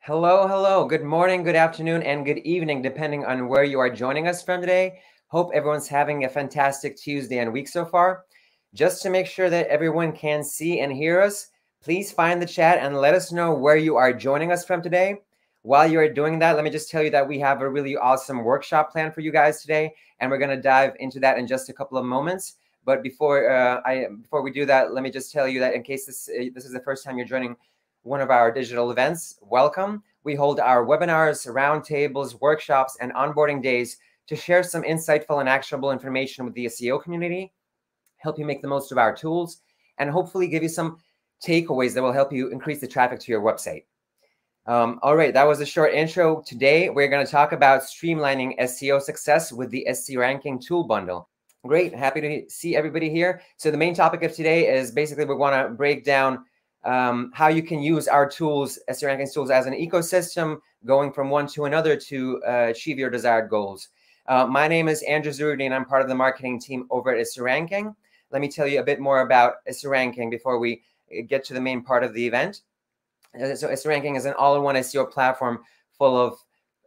Hello, hello. Good morning, good afternoon, and good evening, depending on where you are joining us from today. Hope everyone's having a fantastic Tuesday and week so far. Just to make sure that everyone can see and hear us, please find the chat and let us know where you are joining us from today. While you are doing that, let me just tell you that we have a really awesome workshop planned for you guys today, and we're going to dive into that in just a couple of moments. But before we do that, let me just tell you that in case this is the first time you're joining one of our digital events, welcome. We hold our webinars, roundtables, workshops, and onboarding days to share some insightful and actionable information with the SEO community, help you make the most of our tools, and hopefully give you some takeaways that will help you increase the traffic to your website. All right, that was a short intro. Today, we're going to talk about streamlining SEO success with the SEO ranking tool bundle. Great, happy to see everybody here. So the main topic of today is basically we want to break down how you can use our tools, SEO ranking tools, as an ecosystem, going from one to another to achieve your desired goals. My name is Andrew Zerudi, and I'm part of the marketing team over at SEO Ranking. Let me tell you a bit more about SEO Ranking before we get to the main part of the event. So SEO Ranking is an all-in-one SEO platform full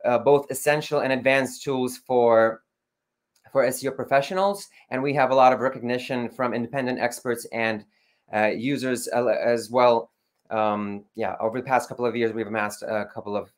of both essential and advanced tools for SEO professionals, and we have a lot of recognition from independent experts and users as well. Over the past couple of years, we've amassed a couple of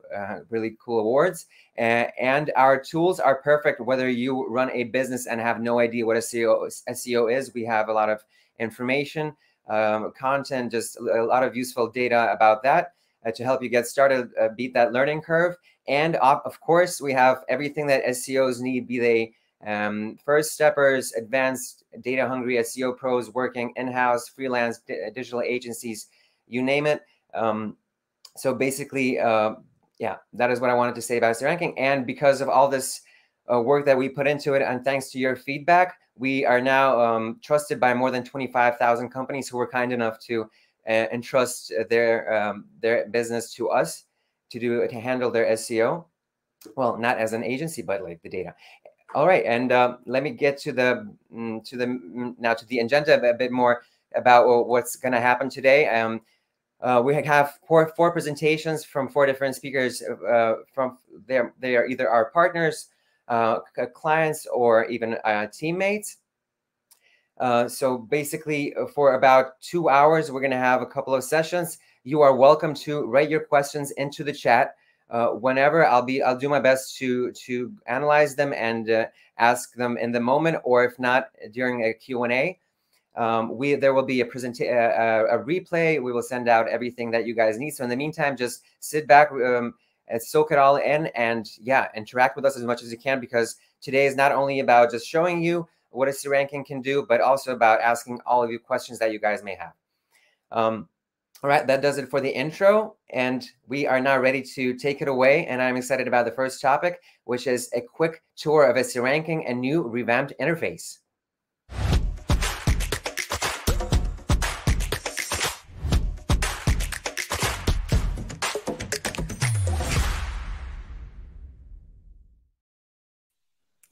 really cool awards, and our tools are perfect whether you run a business and have no idea what SEO is. We have a lot of information, content, just a lot of useful data about that to help you get started, beat that learning curve. And of course, we have everything that SEOs need, be they first steppers, advanced data hungry SEO pros working in-house, freelance, digital agencies, you name it. So basically, that is what I wanted to say about SEO ranking. And because of all this work that we put into it, and thanks to your feedback, we are now trusted by more than 25,000 companies who were kind enough to entrust their business to us to handle their SEO. Well, not as an agency, but like the data. All right, and let me get to the agenda a bit more about what's going to happen today. We have four presentations from four different speakers. They are either our partners, clients, or even teammates. So basically, for about 2 hours, we're going to have a couple of sessions. You are welcome to write your questions into the chat. Whenever I'll do my best to analyze them and ask them in the moment, or if not, during a Q&A. There will be a replay. We will send out everything that you guys need. So in the meantime, just sit back and soak it all in, and interact with us as much as you can, because today is not only about just showing you what SEO ranking can do, but also about asking all of you questions that you guys may have. All right, that does it for the intro, and we are now ready to take it away. And I'm excited about the first topic, which is a quick tour of SEO ranking and new revamped interface.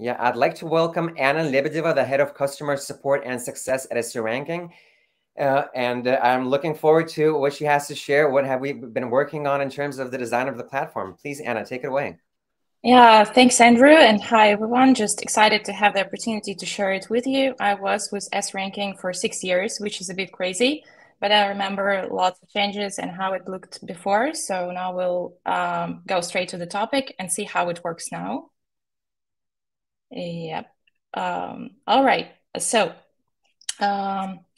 Yeah, I'd like to welcome Anna Lebedeva, the head of customer support and success at SEO Ranking. And I'm looking forward to what she has to share. What have we been working on in terms of the design of the platform? Please, Anna, take it away. Yeah, thanks, Andrew. And hi, everyone. Just excited to have the opportunity to share it with you. I was with SEO Ranking for 6 years, which is a bit crazy, but I remember lots of changes and how it looked before. So now we'll go straight to the topic and see how it works now. Yep. All right. So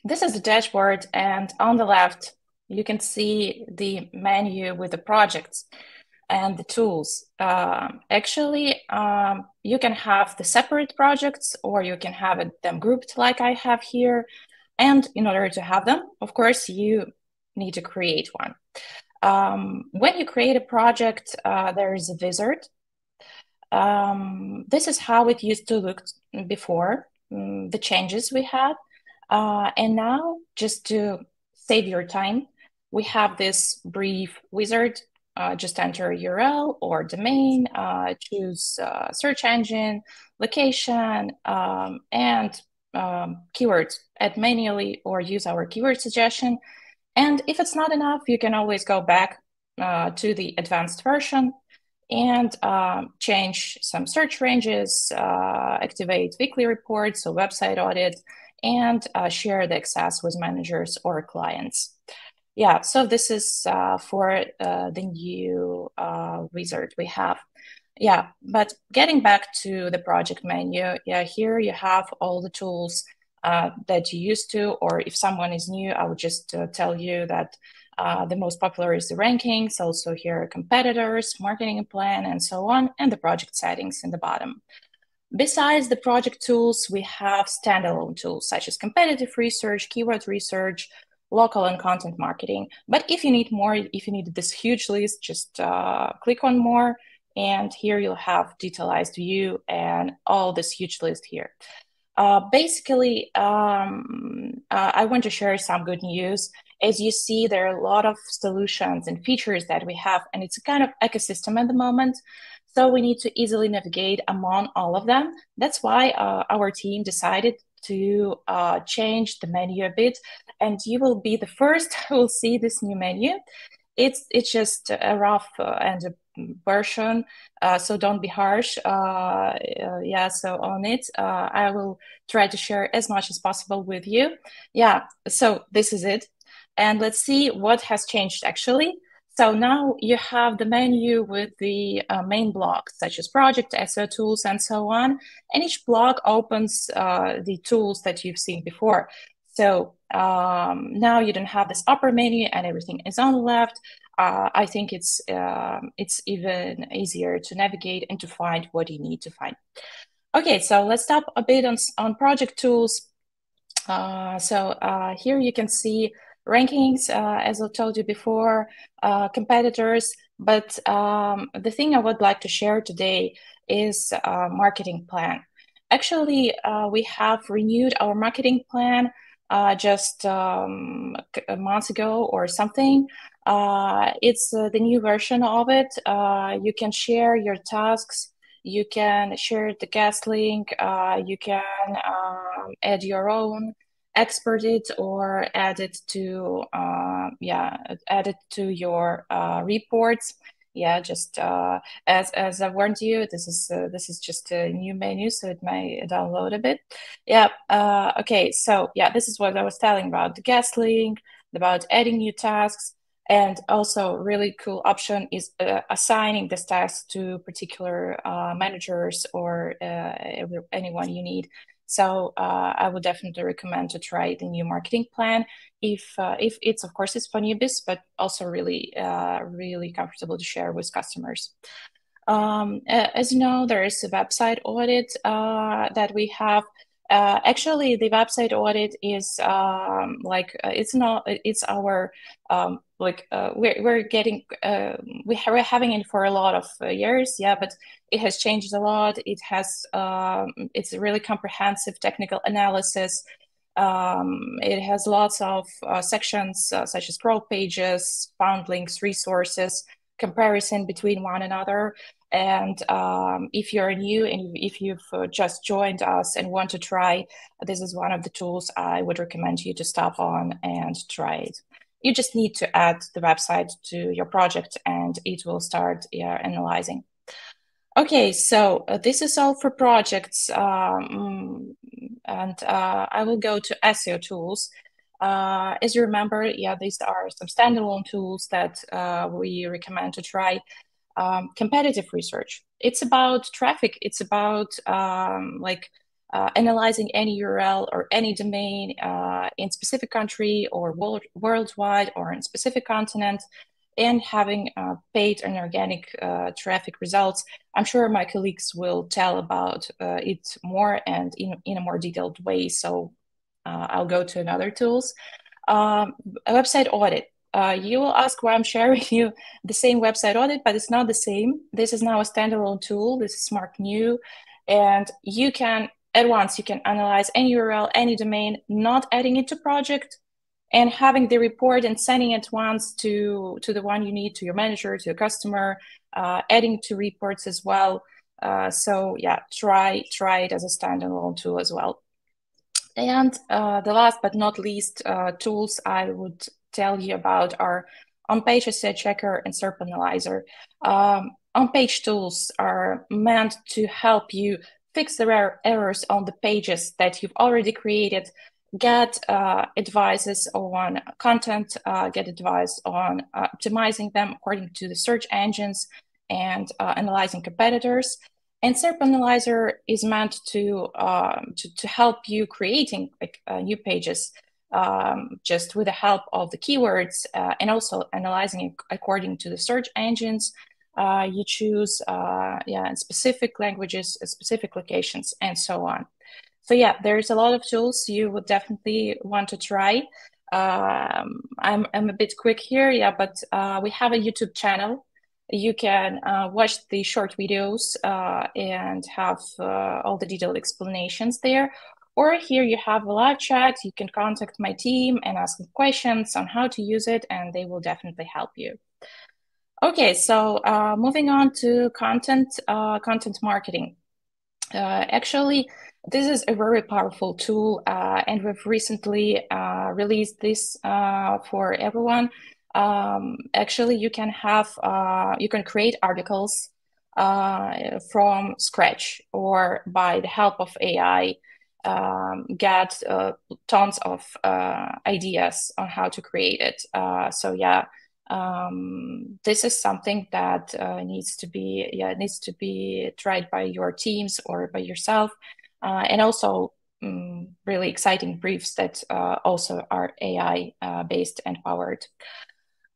this is the dashboard, and on the left, you can see the menu with the projects and the tools. Actually, you can have the separate projects, or you can have them grouped like I have here. And in order to have them, of course, you need to create one. When you create a project, there is a wizard. This is how it used to look before, the changes we had. And now, just to save your time, we have this brief wizard. Just enter a URL or domain, choose search engine, location, and keywords. Add manually or use our keyword suggestion. And if it's not enough, you can always go back to the advanced version and change some search ranges, activate weekly reports, so website audit, and share the access with managers or clients. Yeah, so this is for the new wizard we have. Yeah, but getting back to the project menu, yeah, here you have all the tools that you used to, or if someone is new, I would just tell you that the most popular is the rankings, also here are competitors, marketing plan, and so on, and the project settings in the bottom. Besides the project tools, we have standalone tools such as competitive research, keyword research, local and content marketing. But if you need more, if you need this huge list, just click on more, and here you'll have detailed view and all this huge list here. Basically, I want to share some good news. As you see, there are a lot of solutions and features that we have, and it's a kind of ecosystem at the moment. So we need to easily navigate among all of them. That's why our team decided to change the menu a bit, and you will be the first who will see this new menu. It's just a rough and a version, so don't be harsh. Yeah, so on it, I will try to share as much as possible with you. Yeah, so this is it. And let's see what has changed actually. So now you have the menu with the main blocks, such as project, SEO tools, and so on. And each block opens the tools that you've seen before. So now you don't have this upper menu and everything is on the left. I think it's even easier to navigate and to find what you need to find. Okay, so let's stop a bit on project tools. So here you can see rankings, as I told you before, competitors. But the thing I would like to share today is marketing plan. Actually, we have renewed our marketing plan just a month ago or something. It's the new version of it. You can share your tasks. You can share the guest link. You can add your own, export it, or add it to add it to your reports. Yeah, just as I warned you, this is just a new menu, so it may download a bit. Yeah. Okay. So yeah, this is what I was telling about the guest link, about adding new tasks. And also really cool option is assigning this task to particular managers or anyone you need. So I would definitely recommend to try the new marketing plan if it's, of course, it's for newbies, but also really, really comfortable to share with customers. As you know, there is a website audit that we have. Actually, the website audit is it's our we're getting we're having it for a lot of years, yeah, but it has changed a lot. It has it's a really comprehensive technical analysis. It has lots of sections such as scroll pages, found links, resources, comparison between one another. And if you're new and if you've just joined us and want to try, this is one of the tools I would recommend you to stop on and try it. You just need to add the website to your project and it will start analyzing. Okay, so this is all for projects. And I will go to SEO tools. As you remember, yeah, these are some standalone tools that we recommend to try. Competitive research. It's about traffic. It's about analyzing any URL or any domain in specific country or worldwide or in specific continent, and having paid and organic traffic results. I'm sure my colleagues will tell about it more and in a more detailed way. So I'll go to another tools. A website audit. You will ask why I'm sharing you the same website audit, but it's not the same. This is now a standalone tool. This is Smart New, and you can at once you can analyze any URL, any domain, not adding it to project, and having the report and sending it once to the one you need, to your manager, to your customer, adding to reports as well. So yeah, try it as a standalone tool as well. And the last but not least tools I would tell you about are on-page SEO checker, and SERP analyzer. On-page tools are meant to help you fix the rare errors on the pages that you've already created, get advices on content, get advice on optimizing them according to the search engines, and analyzing competitors. And SERP Analyzer is meant to help you creating new pages just with the help of the keywords and also analyzing it according to the search engines. You choose specific languages, specific locations, and so on. So yeah, there's a lot of tools you would definitely want to try. I'm a bit quick here, but we have a YouTube channel. You can watch the short videos and have all the detailed explanations there. Or here you have a live chat. You can contact my team and ask them questions on how to use it, and they will definitely help you. Okay, so moving on to content marketing. Actually, this is a very powerful tool, and we've recently released this for everyone. Actually, you can create articles from scratch or by the help of AI, get tons of ideas on how to create it. So yeah, this is something that needs to be tried by your teams or by yourself, and also really exciting briefs that also are AI based and powered.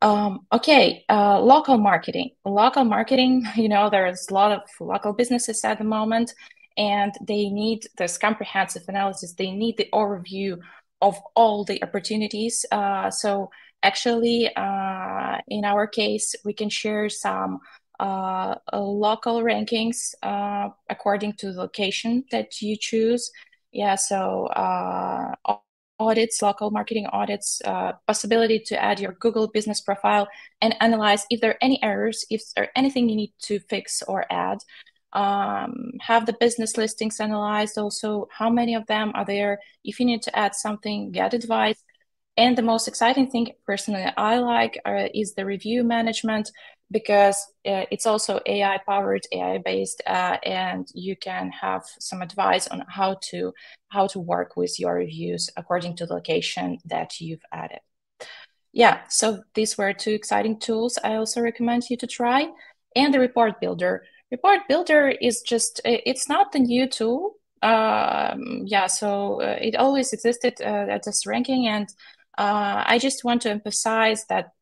Okay, local marketing. Local marketing, there's a lot of local businesses at the moment, and they need this comprehensive analysis. They need the overview of all the opportunities. So actually, in our case, we can share some local rankings according to the location that you choose. Yeah, so audits, local marketing audits, possibility to add your Google business profile and analyze if there are any errors, if there anything you need to fix or add. Have the business listings analyzed, also how many of them are there. If you need to add something, get advice. And the most exciting thing personally I like is the review management, because it's also AI powered, AI based, and you can have some advice on how to work with your reviews according to the location that you've added. Yeah, so these were two exciting tools I also recommend you to try. And the report builder. Report builder is just, it's not the new tool. Yeah, so it always existed at this ranking, and I just want to emphasize that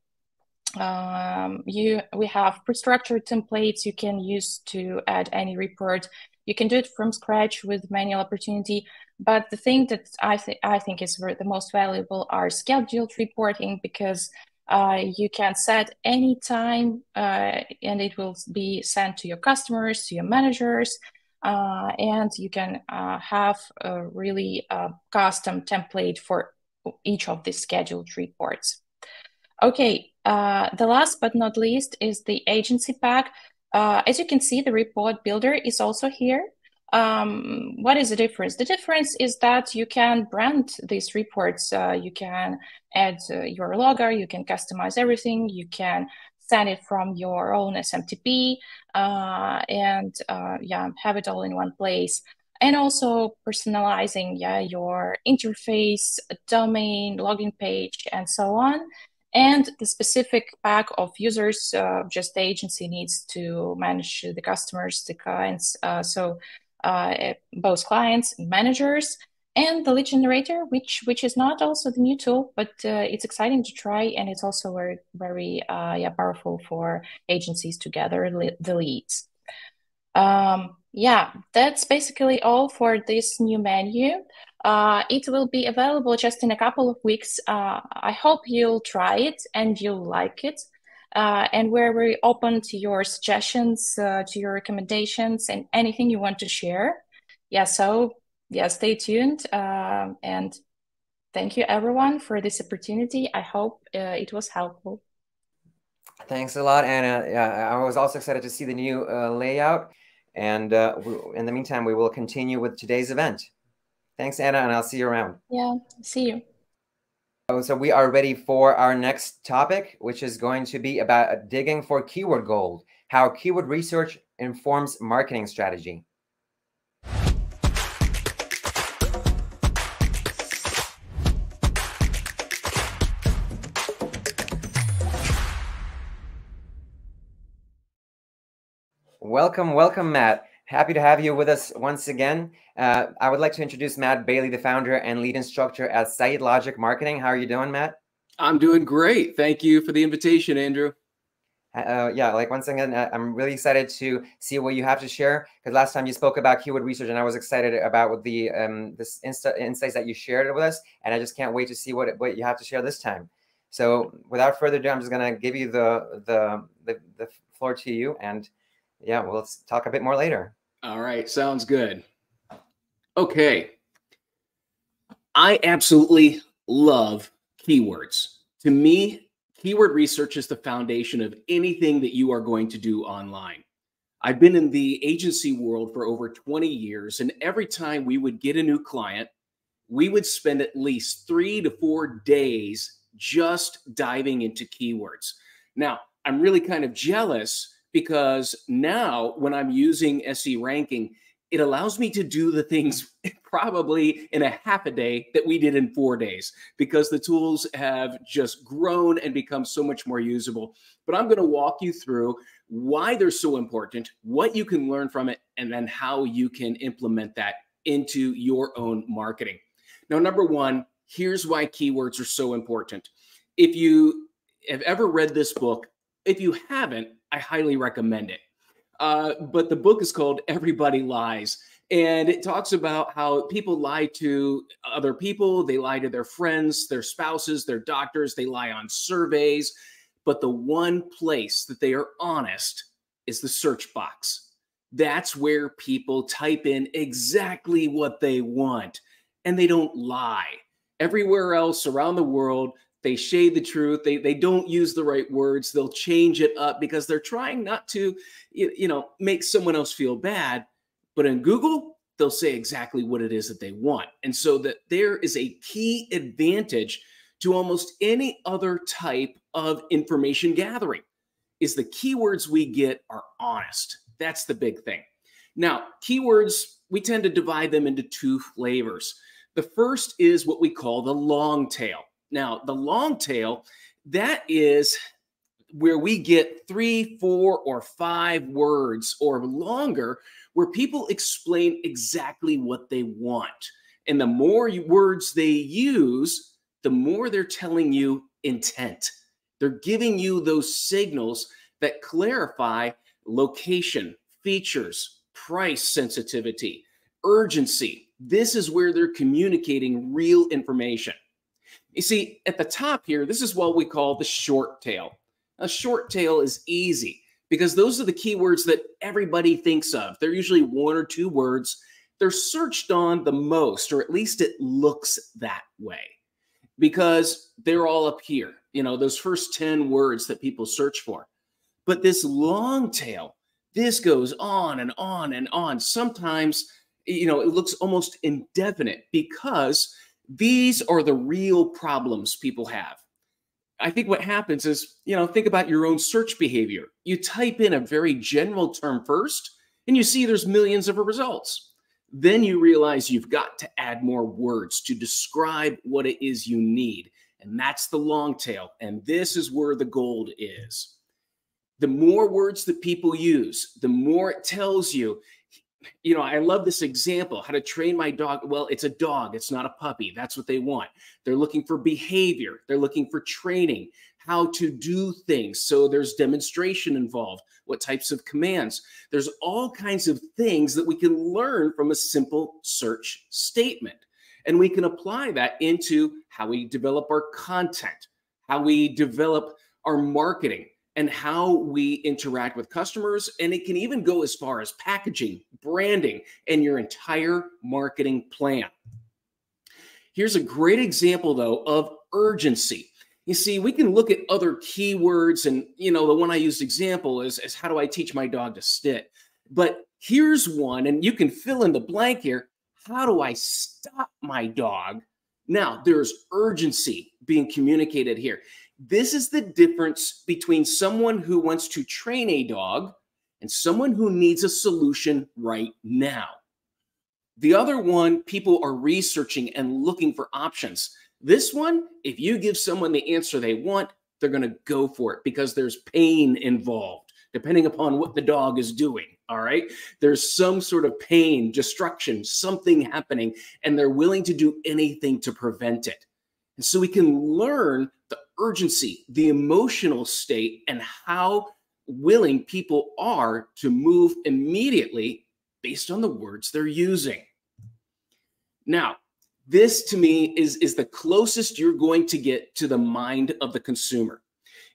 we have pre-structured templates you can use to add any report. You can do it from scratch with manual opportunity, but the thing that I think is the most valuable are scheduled reporting, because you can set any time and it will be sent to your customers, to your managers, and you can have a really custom template for each of these scheduled reports. Okay, the last but not least is the agency pack. As you can see, the report builder is also here. What is the difference? The difference is that you can brand these reports. You can add your logo, you can customize everything, you can send it from your own SMTP, and have it all in one place. And also personalizing your interface, domain, login page, and so on. And the specific pack of users, just the agency needs to manage the customers, the clients, both clients and managers, and the lead generator, which is not also the new tool, but it's exciting to try, and it's also very, very powerful for agencies to gather the leads. Yeah, that's basically all for this new menu. It will be available just in a couple of weeks. I hope you'll try it and you'll like it. And we're very open to your suggestions, to your recommendations, and anything you want to share. Yeah, so yeah, stay tuned. And thank you everyone for this opportunity. I hope it was helpful. Thanks a lot, Anna. I was also excited to see the new layout. And in the meantime, we will continue with today's event. Thanks, Anna, and I'll see you around. Yeah, see you. So we are ready for our next topic, which is going to be about digging for keyword gold, how keyword research informs marketing strategy. Welcome, welcome, Matt. Happy to have you with us once again. I would like to introduce Matt Bailey, the founder and lead instructor at SiteLogic Marketing. How are you doing, Matt? I'm doing great. Thank you for the invitation, Andrew. Yeah, like once again, I'm really excited to see what you have to share, because last time you spoke about keyword research and I was excited about what the insights that you shared with us, and I just can't wait to see what you have to share this time. So without further ado, I'm just going to give you the floor to you, and yeah, we'll talk a bit more later. All right, sounds good. Okay. I absolutely love keywords. To me, keyword research is the foundation of anything that you are going to do online. I've been in the agency world for over 20 years, and every time we would get a new client, we would spend at least 3 to 4 days just diving into keywords. Now, I'm really kind of jealous because now when I'm using SE ranking, it allows me to do the things probably in a half a day that we did in 4 days, because the tools have just grown and become so much more usable. But I'm going to walk you through why they're so important, what you can learn from it, and then how you can implement that into your own marketing. Now, number one, here's why keywords are so important. If you have ever read this book, if you haven't, I highly recommend it. But the book is called Everybody Lies. And it talks about how people lie to other people. They lie to their friends, their spouses, their doctors. They lie on surveys. But the one place that they are honest is the search box. That's where people type in exactly what they want, and they don't lie. Everywhere else around the world, they shade the truth. They don't use the right words. They'll change it up because they're trying not to, make someone else feel bad. But in Google, they'll say exactly what it is that they want. And so that there is a key advantage to almost any other type of information gathering is the keywords we get are honest. That's the big thing. Now, keywords, we tend to divide them into two flavors. The first is what we call the long tail. Now, the long tail, that is where we get 3, 4, or 5 words or longer, where people explain exactly what they want. And the more words they use, the more they're telling you intent. They're giving you those signals that clarify location, features, price sensitivity, urgency. This is where they're communicating real information. You see, at the top here, this is what we call the short tail. A short tail is easy because those are the keywords that everybody thinks of. They're usually 1 or 2 words. They're searched on the most, or at least it looks that way, because they're all up here, those first 10 words that people search for. But this long tail, this goes on and on and on. Sometimes, it looks almost indefinite because these are the real problems people have. I think what happens is, think about your own search behavior. You type in a very general term first, and you see there's millions of results. Then you realize you've got to add more words to describe what it is you need. And that's the long tail. And this is where the gold is. The more words that people use, the more it tells you. I love this example, how to train my dog. Well, it's a dog. It's not a puppy. That's what they want. They're looking for behavior. They're looking for training, how to do things. So there's demonstration involved, what types of commands. There's all kinds of things that we can learn from a simple search statement. And we can apply that into how we develop our content, how we develop our marketing, and how we interact with customers. And it can even go as far as packaging, branding, and your entire marketing plan. Here's a great example, though, of urgency. You see, we can look at other keywords, and the one I used example is how do I teach my dog to sit? But here's one, and you can fill in the blank here. How do I stop my dog? Now, there's urgency being communicated here. This is the difference between someone who wants to train a dog and someone who needs a solution right now. The other one, people are researching and looking for options. This one, if you give someone the answer they want, they're going to go for it because there's pain involved, depending upon what the dog is doing. All right. There's some sort of pain, destruction, something happening, and they're willing to do anything to prevent it. And so we can learn the urgency, the emotional state, and how willing people are to move immediately based on the words they're using. Now, this to me is the closest you're going to get to the mind of the consumer.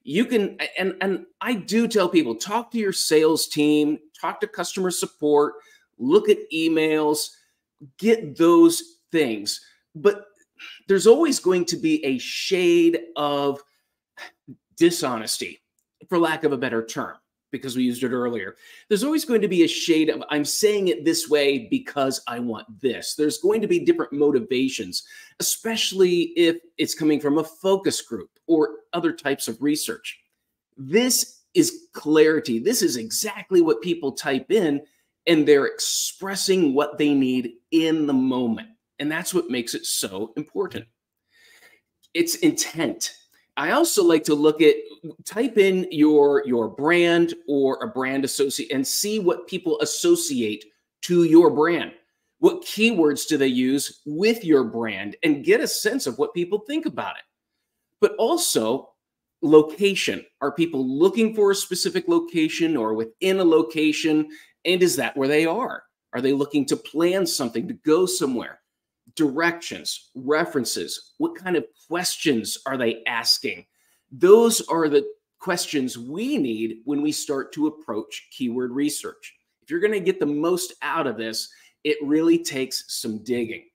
You can, and I do tell people, talk to your sales team, talk to customer support, look at emails, get those things. But there's always going to be a shade of dishonesty, for lack of a better term, because we used it earlier. There's always going to be a shade of, I'm saying it this way because I want this. There's going to be different motivations, especially if it's coming from a focus group or other types of research. This is clarity. This is exactly what people type in, and they're expressing what they need in the moment. And that's what makes it so important. It's intent. I also like to look at, type in your brand or a brand associate and see what people associate to your brand. What keywords do they use with your brand, and get a sense of what people think about it. But also location. Are people looking for a specific location or within a location? And is that where they are? Are they looking to plan something, to go somewhere? Directions, references, what kind of questions are they asking? Those are the questions we need when we start to approach keyword research. If you're going to get the most out of this, it really takes some digging.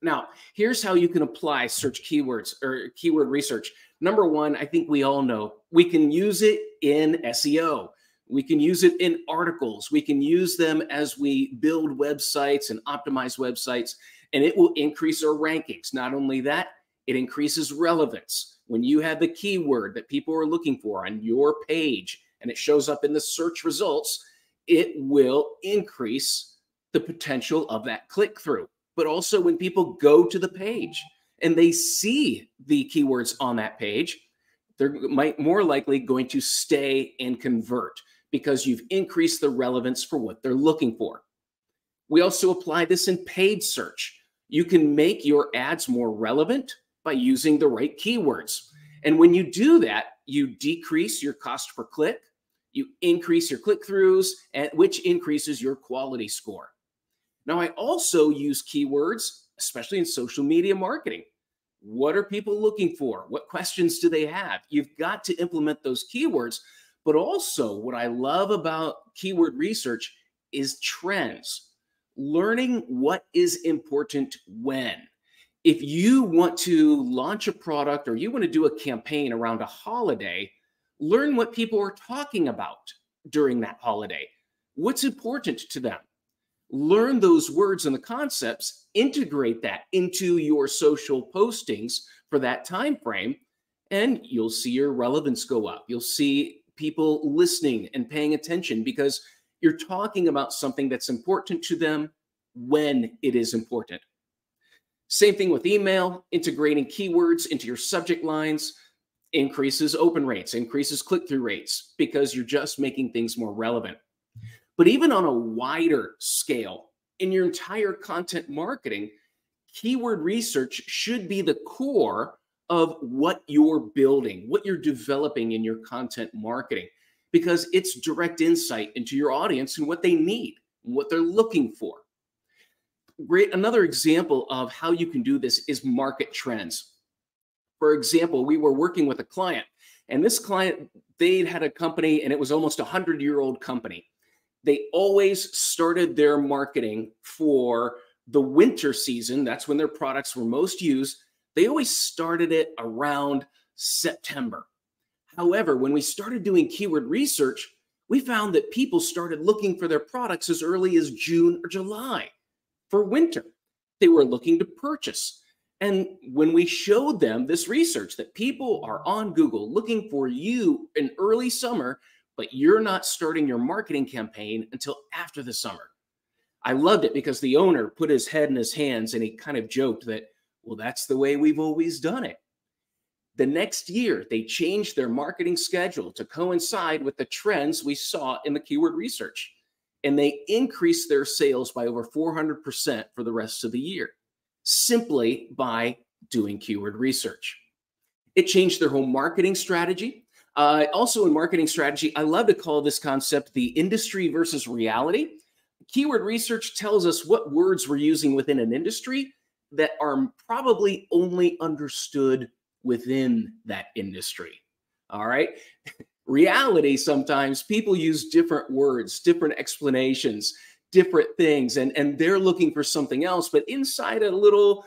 Now, here's how you can apply search keywords or keyword research. Number one, I think we all know we can use it in SEO. We can use it in articles. We can use them as we build websites and optimize websites, and it will increase our rankings. Not only that, it increases relevance. When you have the keyword that people are looking for on your page and it shows up in the search results, it will increase the potential of that click-through. But also when people go to the page and they see the keywords on that page, they're more likely going to stay and convert because you've increased the relevance for what they're looking for. We also apply this in paid search. You can make your ads more relevant by using the right keywords. And when you do that, you decrease your cost per click, you increase your click-throughs, which increases your quality score. Now, I also use keywords, especially in social media marketing. What are people looking for? What questions do they have? You've got to implement those keywords. But also, what I love about keyword research is trends. Learning what is important when. If you want to launch a product or you want to do a campaign around a holiday, learn what people are talking about during that holiday. What's important to them? Learn those words and the concepts, integrate that into your social postings for that time frame, and you'll see your relevance go up. You'll see people listening and paying attention because you're talking about something that's important to them when it is important. Same thing with email, integrating keywords into your subject lines increases open rates, increases click-through rates because you're just making things more relevant. But even on a wider scale, in your entire content marketing, keyword research should be the core of what you're building, what you're developing in your content marketing, because it's direct insight into your audience and what they need, and what they're looking for. Another example of how you can do this is market trends. For example, we were working with a client, and this client, they'd had a company, and it was almost a 100-year-old company. They always started their marketing for the winter season. That's when their products were most used. They always started it around September. However, when we started doing keyword research, we found that people started looking for their products as early as June or July for winter. They were looking to purchase. And when we showed them this research that people are on Google looking for you in early summer, but you're not starting your marketing campaign until after the summer. I loved it because the owner put his head in his hands and he kind of joked that, well, that's the way we've always done it. The next year, they changed their marketing schedule to coincide with the trends we saw in the keyword research. And they increased their sales by over 400% for the rest of the year, simply by doing keyword research. It changed their whole marketing strategy. Also in marketing strategy, I love to call this concept the industry versus reality. Keyword research tells us what words we're using within an industry that are probably only understood within that industry. All right. Reality, sometimes people use different words, different explanations, different things, and they're looking for something else. But inside a little,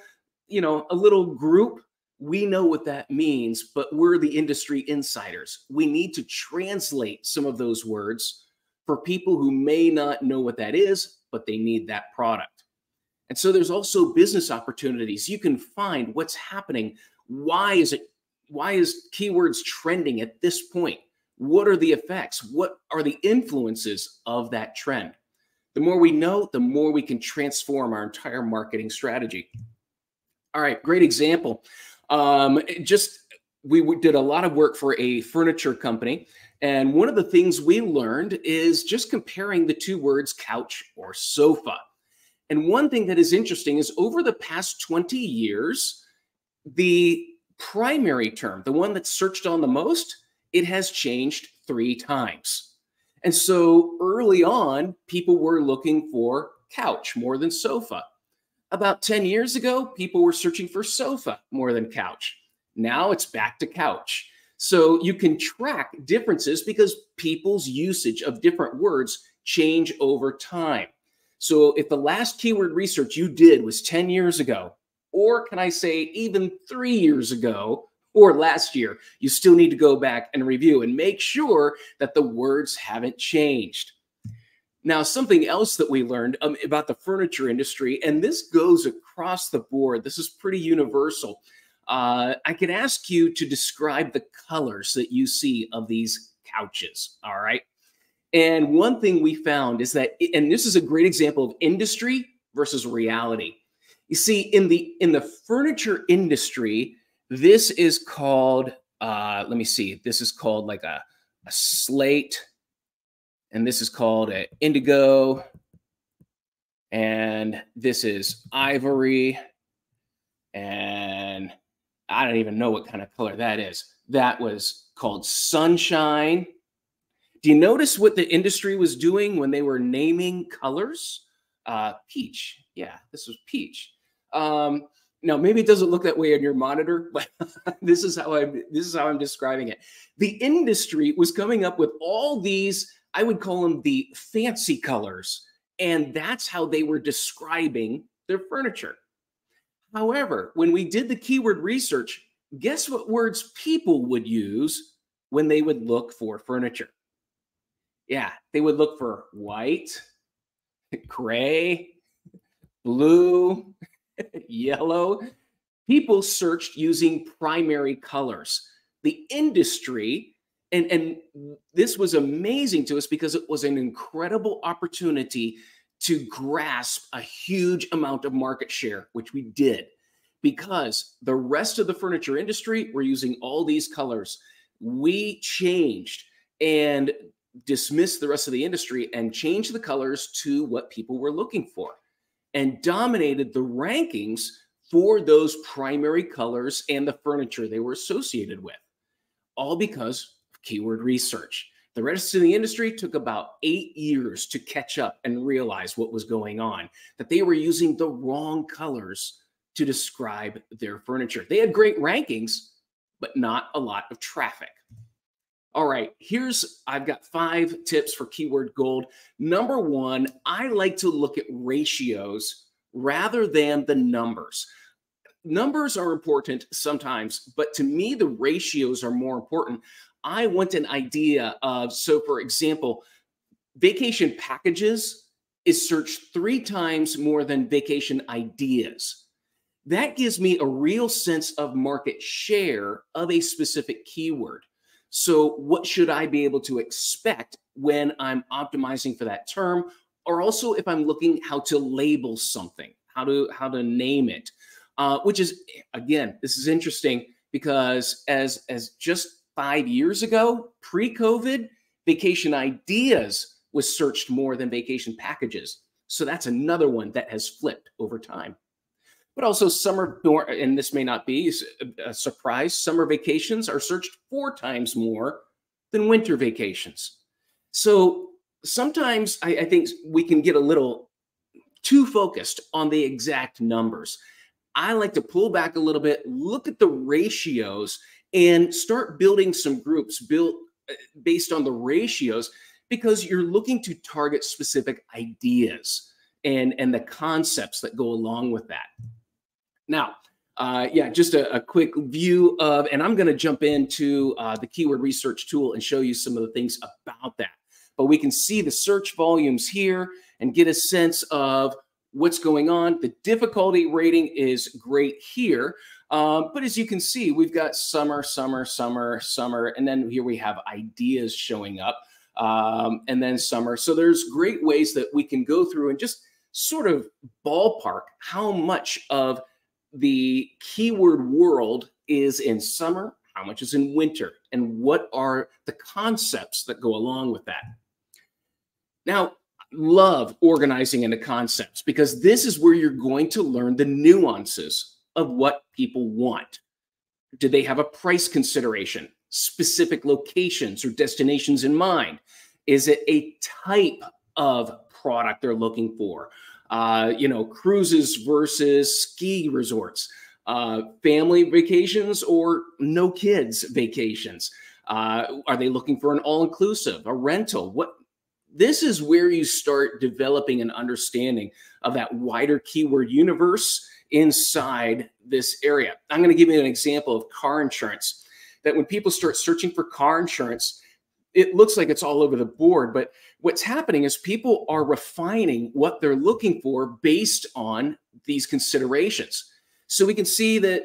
a little group, we know what that means, but we're the industry insiders. We need to translate some of those words for people who may not know what that is, but they need that product. And so there's also business opportunities. You can find what's happening. Why is keywords trending at this point? What are the effects? What are the influences of that trend? The more we know, the more we can transform our entire marketing strategy. All right, great example. We did a lot of work for a furniture company. And one of the things we learned is just comparing the two words couch or sofa. And one thing that is interesting is over the past 20 years, the primary term, the one that's searched on the most, it has changed 3 times. And so early on, people were looking for couch more than sofa. About 10 years ago, people were searching for sofa more than couch. Now it's back to couch. So you can track differences because people's usage of different words change over time. So if the last keyword research you did was 10 years ago, or can I say even 3 years ago, or last year, you still need to go back and review and make sure that the words haven't changed. Now, something else that we learned about the furniture industry, and this goes across the board, this is pretty universal. I can ask you to describe the colors that you see of these couches, all right? And one thing we found is that, and this is a great example of industry versus reality. You see, in the furniture industry, this is called, let me see, this is called like a slate, and this is called an indigo, and this is ivory, and I don't even know what kind of color that is. That was called sunshine. Do you notice what the industry was doing when they were naming colors? Peach. Yeah, this was peach. Now, maybe it doesn't look that way on your monitor, but this is how I'm describing it. The industry was coming up with all these, I would call them the fancy colors, and that's how they were describing their furniture. However, when we did the keyword research, guess what words people would use when they would look for furniture? Yeah, they would look for white, gray, blue, yellow. People searched using primary colors. The industry, and this was amazing to us because it was an incredible opportunity to grasp a huge amount of market share, which we did, because the rest of the furniture industry were using all these colors. We changed and dismissed the rest of the industry and changed the colors to what people were looking for, and dominated the rankings for those primary colors and the furniture they were associated with, all because of keyword research. The rest of the industry took about 8 years to catch up and realize what was going on, that they were using the wrong colors to describe their furniture. They had great rankings, but not a lot of traffic. All right, I've got 5 tips for keyword gold. Number 1, I like to look at ratios rather than the numbers. Numbers are important sometimes, but to me, the ratios are more important. I want an idea of, so for example, vacation packages is searched 3 times more than vacation ideas. that gives me a real sense of market share of a specific keyword. So what should I be able to expect when I'm optimizing for that term? Or also if I'm looking how to label something, how to name it, which is, again, this is interesting because as just 5 years ago, pre-COVID, vacation ideas was searched more than vacation packages. So that's another one that has flipped over time. But also summer, and this may not be a surprise, summer vacations are searched 4 times more than winter vacations. So sometimes I think we can get a little too focused on the exact numbers. I like to pull back a little bit, look at the ratios, and start building some groups built based on the ratios, because you're looking to target specific ideas and the concepts that go along with that. Now, yeah, just a quick view of, and I'm going to jump into the keyword research tool and show you some of the things about that. But we can see the search volumes here and get a sense of what's going on. The difficulty rating is great here. But as you can see, we've got summer, summer, summer, summer, and then here we have ideas showing up, and then summer. So there's great ways that we can go through and just sort of ballpark how much of the keyword world is in summer, how much is in winter, and what are the concepts that go along with that. Now, love organizing into concepts, because this is where you're going to learn the nuances of what people want. Do they have a price consideration, specific locations or destinations in mind? Is it a type of product they're looking for? You know, cruises versus ski resorts, family vacations or no kids vacations. Are they looking for an all-inclusive, a rental? This is where you start developing an understanding of that wider keyword universe inside this area. I'm going to give you an example of car insurance, that when people start searching for car insurance, it looks like it's all over the board, but what's happening is people are refining what they're looking for based on these considerations. So we can see that,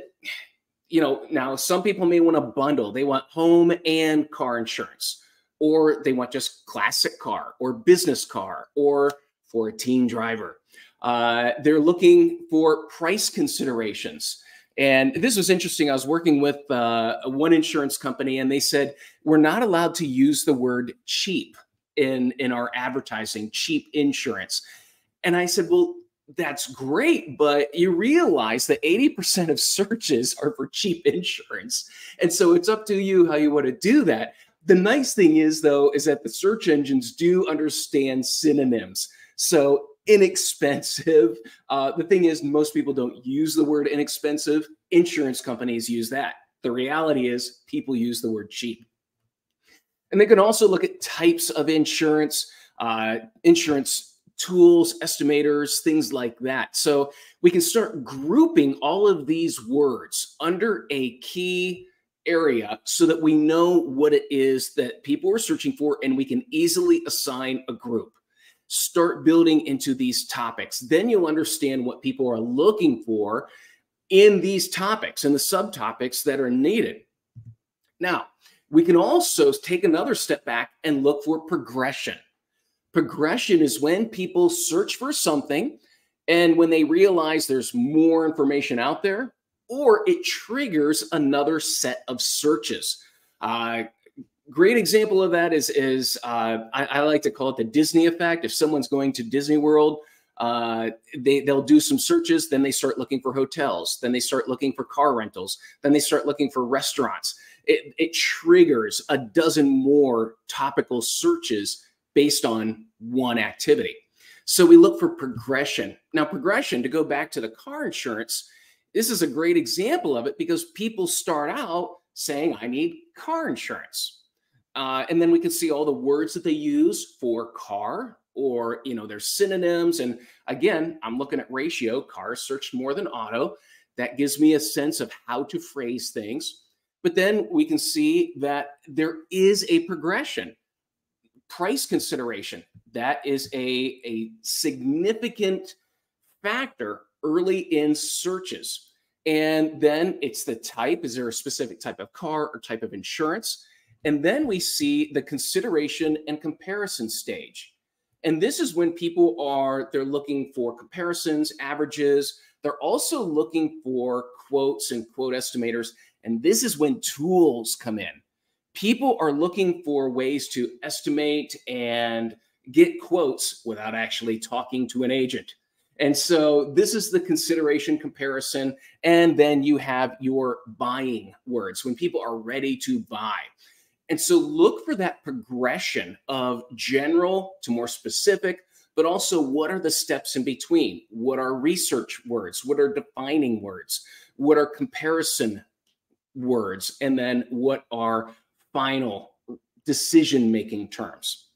you know, now some people may want a bundle. They want home and car insurance, or they want just classic car or business car, or for a teen driver. They're looking for price considerations. And this was interesting. I was working with one insurance company, and they said, we're not allowed to use the word cheap in our advertising, cheap insurance. And I said, well, that's great, but you realize that 80% of searches are for cheap insurance. And so it's up to you how you want to do that. The nice thing is, though, is that the search engines do understand synonyms. So inexpensive. The thing is, most people don't use the word inexpensive. Insurance companies use that. The reality is people use the word cheap. And they can also look at types of insurance, insurance tools, estimators, things like that. So we can start grouping all of these words under a key area so that we know what it is that people are searching for, and we can easily assign a group. Start building into these topics. Then you'll understand what people are looking for in these topics and the subtopics that are needed. Now, we can also take another step back and look for progression. Progression is when people search for something, and when they realize there's more information out there, or it triggers another set of searches. Great example of that is I like to call it the Disney effect. If someone's going to Disney World, they'll do some searches, then they start looking for hotels, then they start looking for car rentals, then they start looking for restaurants. It triggers a dozen more topical searches based on one activity. So we look for progression. Now, progression, to go back to the car insurance, this is a great example of it, because people start out saying, I need car insurance. And then we can see all the words that they use for car, or, you know, their synonyms. And again, I'm looking at ratio. Cars searched more than auto. That gives me a sense of how to phrase things. But then we can see that there is a progression. Price consideration, that is a significant factor early in searches. And then it's the type. Is there a specific type of car or type of insurance? And then we see the consideration and comparison stage. And this is when people they're looking for comparisons, averages. They're also looking for quotes and quote estimators. And this is when tools come in. People are looking for ways to estimate and get quotes without actually talking to an agent. And so this is the consideration, comparison, and then you have your buying words when people are ready to buy. And so look for that progression of general to more specific, but also what are the steps in between? What are research words? What are defining words? What are comparison words? And then what are final decision-making terms?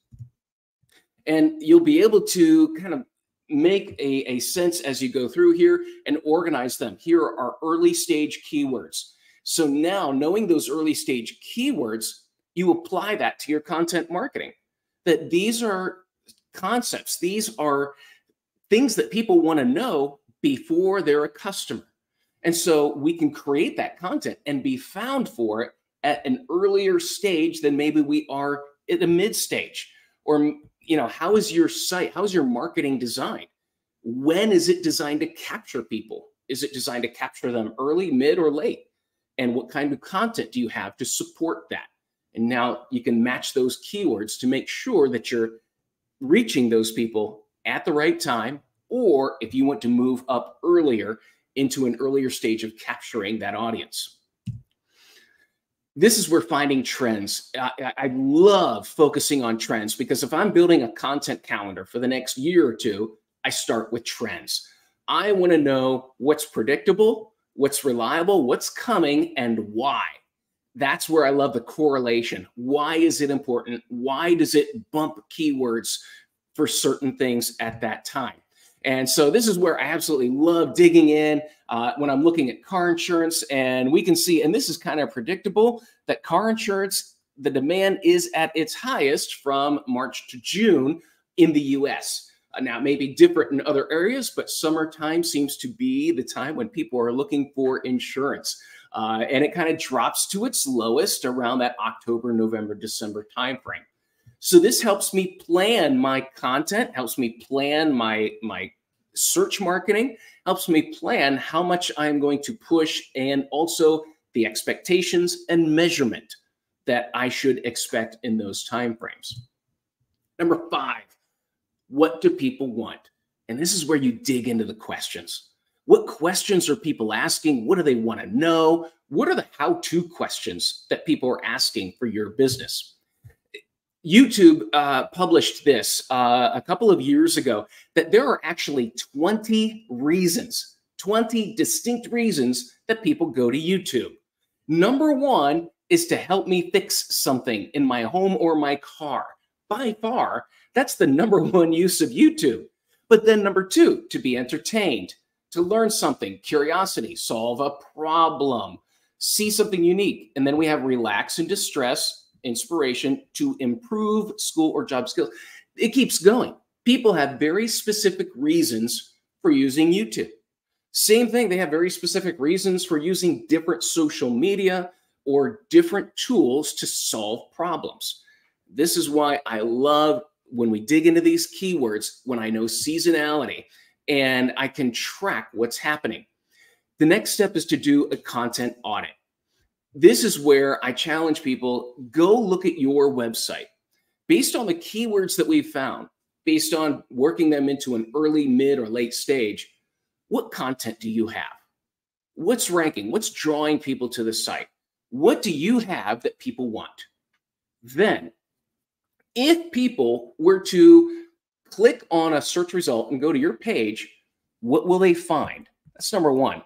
And you'll be able to kind of make a sense as you go through here and organize them. Here are our early stage keywords. So now knowing those early stage keywords, you apply that to your content marketing. That these are concepts. These are things that people want to know before they're a customer. And so we can create that content and be found for it at an earlier stage than maybe we are at a mid stage. Or, you know, how is your site? How is your marketing designed? When is it designed to capture people? Is it designed to capture them early, mid, or late? And what kind of content do you have to support that? And now you can match those keywords to make sure that you're reaching those people at the right time, or if you want to move up earlier into an earlier stage of capturing that audience. This is where finding trends. I love focusing on trends because if I'm building a content calendar for the next year or two, I start with trends. I want to know what's predictable, what's reliable, what's coming, and why. That's where I love the correlation. Why is it important? Why does it bump keywords for certain things at that time? And so this is where I absolutely love digging in when I'm looking at car insurance, and we can see, and this is kind of predictable, that car insurance, the demand is at its highest from March to June in the US. Now, it may be different in other areas, but summertime seems to be the time when people are looking for insurance. And it kind of drops to its lowest around that October, November, December timeframe. So this helps me plan my content, helps me plan my search marketing, helps me plan how much I'm going to push, and also the expectations and measurement that I should expect in those timeframes. Number 5, what do people want? And this is where you dig into the questions. What questions are people asking? What do they want to know? What are the how-to questions that people are asking for your business? YouTube published this a couple of years ago, that there are actually 20 reasons, 20 distinct reasons that people go to YouTube. Number 1 is to help me fix something in my home or my car. By far, that's the number 1 use of YouTube. But then number 2, to be entertained, to learn something, curiosity, solve a problem, see something unique. And then we have relax and distress, inspiration, to improve school or job skills. It keeps going. People have very specific reasons for using YouTube. Same thing, they have very specific reasons for using different social media or different tools to solve problems. This is why I love when we dig into these keywords, when I know seasonality and I can track what's happening. The next step is to do a content audit. This is where I challenge people, go look at your website. Based on the keywords that we've found, based on working them into an early, mid, or late stage, what content do you have? What's ranking? What's drawing people to the site? What do you have that people want? Then, if people were to click on a search result and go to your page, what will they find? That's number 1.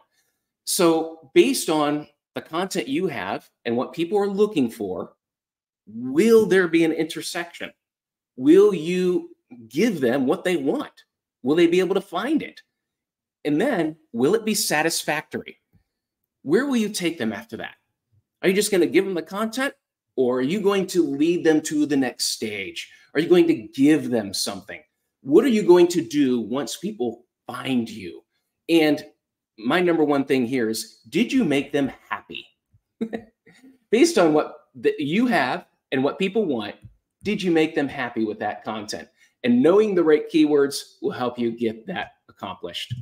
So based on the content you have and what people are looking for, will there be an intersection? Will you give them what they want? Will they be able to find it? And then, will it be satisfactory? Where will you take them after that? Are you just going to give them the content, or are you going to lead them to the next stage? Are you going to give them something? What are you going to do once people find you? And my number one thing here is, did you make them happy? Based on what you have and what people want, did you make them happy with that content? And knowing the right keywords will help you get that accomplished.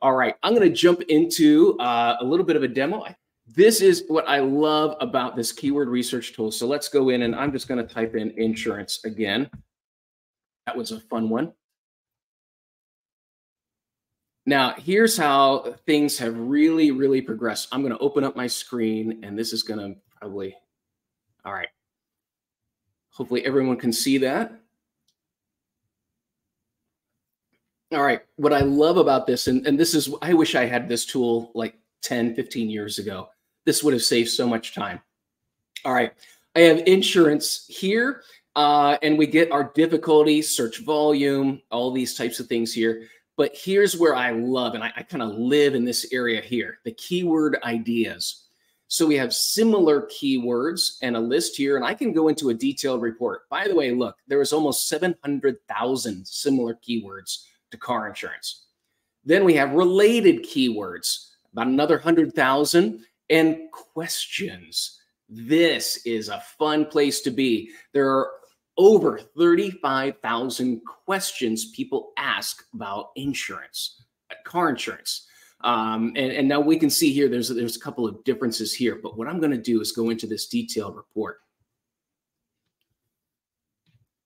All right, I'm going to jump into a little bit of a demo. This is what I love about this keyword research tool. So let's go in, and I'm just going to type in insurance again. That was a fun one. Now, here's how things have really, really progressed. I'm going to open up my screen, and this is going to probably, all right. Hopefully everyone can see that. All right, what I love about this, and this is, I wish I had this tool like 10, 15 years ago. This would have saved so much time. All right, I have insurance here, and we get our difficulty, search volume, all these types of things here. But here's where I love, and I kind of live in this area here, the keyword ideas. So we have similar keywords and a list here, and I can go into a detailed report. By the way, look, there was almost 700,000 similar keywords to car insurance. Then we have related keywords, about another 100,000, and questions. This is a fun place to be. There are over 35,000 questions people ask about insurance, car insurance. And now we can see here, there's a couple of differences here, but what I'm going to do is go into this detailed report.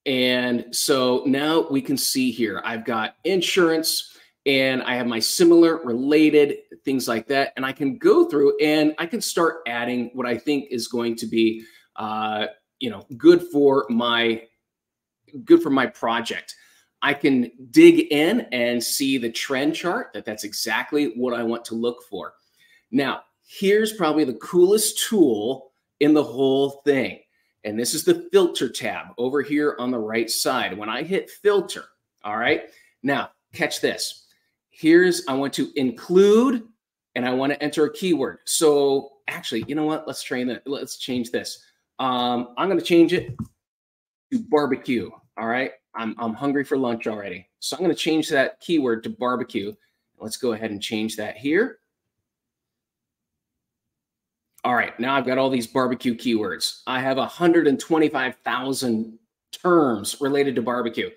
And so now we can see here, I've got insurance and I have my similar, related, things like that. And I can go through and I can start adding what I think is going to be, good for my project. I can dig in and see the trend chart, that's exactly what I want to look for. Now, here's probably the coolest tool in the whole thing. And this is the filter tab over here on the right side. When I hit filter, all right, now catch this. I want to include, and I want to enter a keyword. So actually, you know what? Let's change this. I'm going to change it to barbecue. All right. I'm hungry for lunch already. So I'm going to change that keyword to barbecue. Let's go ahead and change that here. All right. Now I've got all these barbecue keywords. I have 125,000 terms related to barbecue.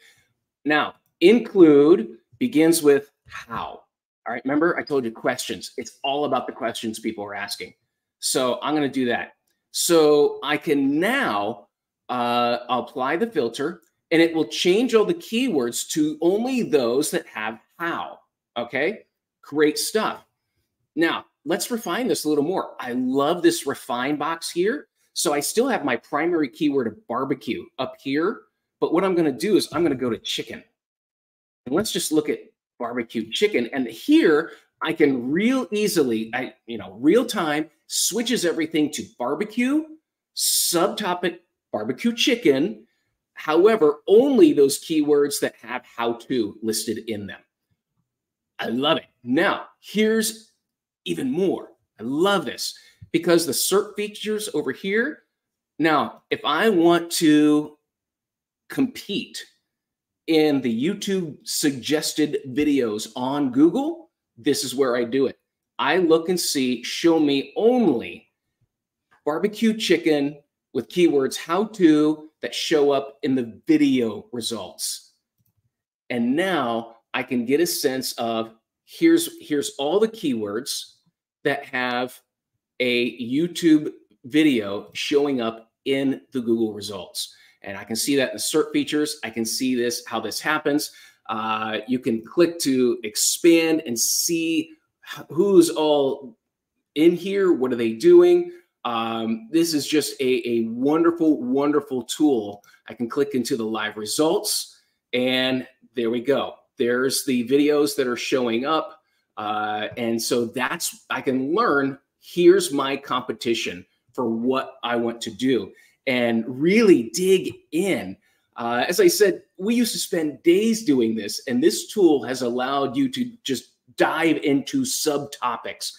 Now, include begins with how. All right. Remember, I told you questions. It's all about the questions people are asking. So I'm going to do that. So I can now apply the filter, and it will change all the keywords to only those that have how. Okay, great stuff. Now, let's refine this a little more. I love this refine box here. So I still have my primary keyword of barbecue up here, but what I'm going to do is I'm going to go to chicken. And let's just look at barbecue chicken. And here I can real easily, real time switches everything to barbecue, subtopic barbecue chicken. However, only those keywords that have how to listed in them. I love it. Now, here's even more. I love this because the SERP features over here. Now, if I want to compete in the YouTube suggested videos on Google, this is where I do it. I look and see, show me only barbecue chicken with keywords how to that show up in the video results. And now I can get a sense of here's all the keywords that have a YouTube video showing up in the Google results. And I can see that in the SERP features. I can see how this happens. You can click to expand and see who's all in here. What are they doing? This is just a wonderful, wonderful tool. I can click into the live results, and there we go. There's the videos that are showing up. And so I can learn, here's my competition for what I want to do and really dig in. As I said, we used to spend days doing this, and this tool has allowed you to just dive into subtopics.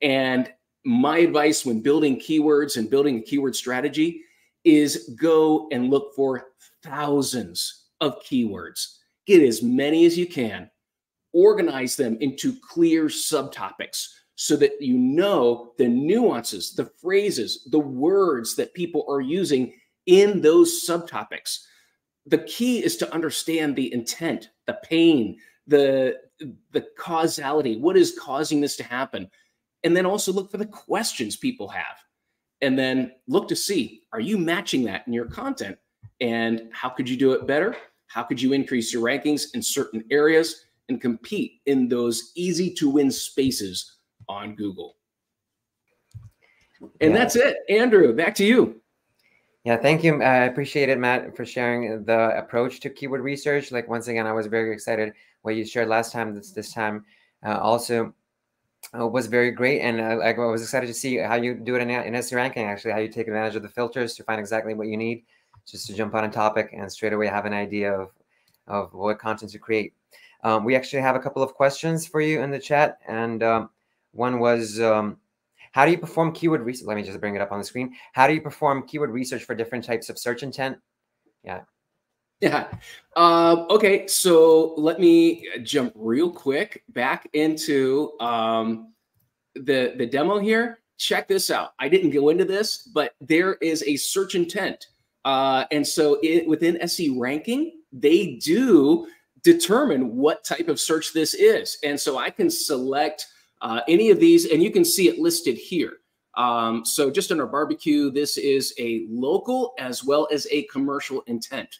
And my advice when building keywords and building a keyword strategy is go and look for thousands of keywords. Get as many as you can. organize them into clear subtopics so that you know the nuances, the phrases, the words that people are using in those subtopics. The key is to understand the intent, the pain, the causality, what is causing this to happen. And then also look for the questions people have. And then look to see, are you matching that in your content? And how could you do it better? How could you increase your rankings in certain areas and compete in those easy to win spaces on Google? And that's it. Andrew, back to you. Yeah, thank you. I appreciate it, Matt, for sharing the approach to keyword research. Like, once again, I was very excited what you shared last time. This time also was very great. And I was excited to see how you do it in SEO ranking, actually, how you take advantage of the filters to find exactly what you need, just to jump on a topic and straight away have an idea of what content to create. We actually have a couple of questions for you in the chat. And one was, how do you perform keyword research? Let me just bring it up on the screen. How do you perform keyword research for different types of search intent? Yeah. Okay, so let me jump real quick back into the demo here. Check this out. I didn't go into this, but there is a search intent. And so within SE ranking, they do determine what type of search this is. And so I can select any of these, and you can see it listed here. So just under barbecue, this is a local as well as a commercial intent.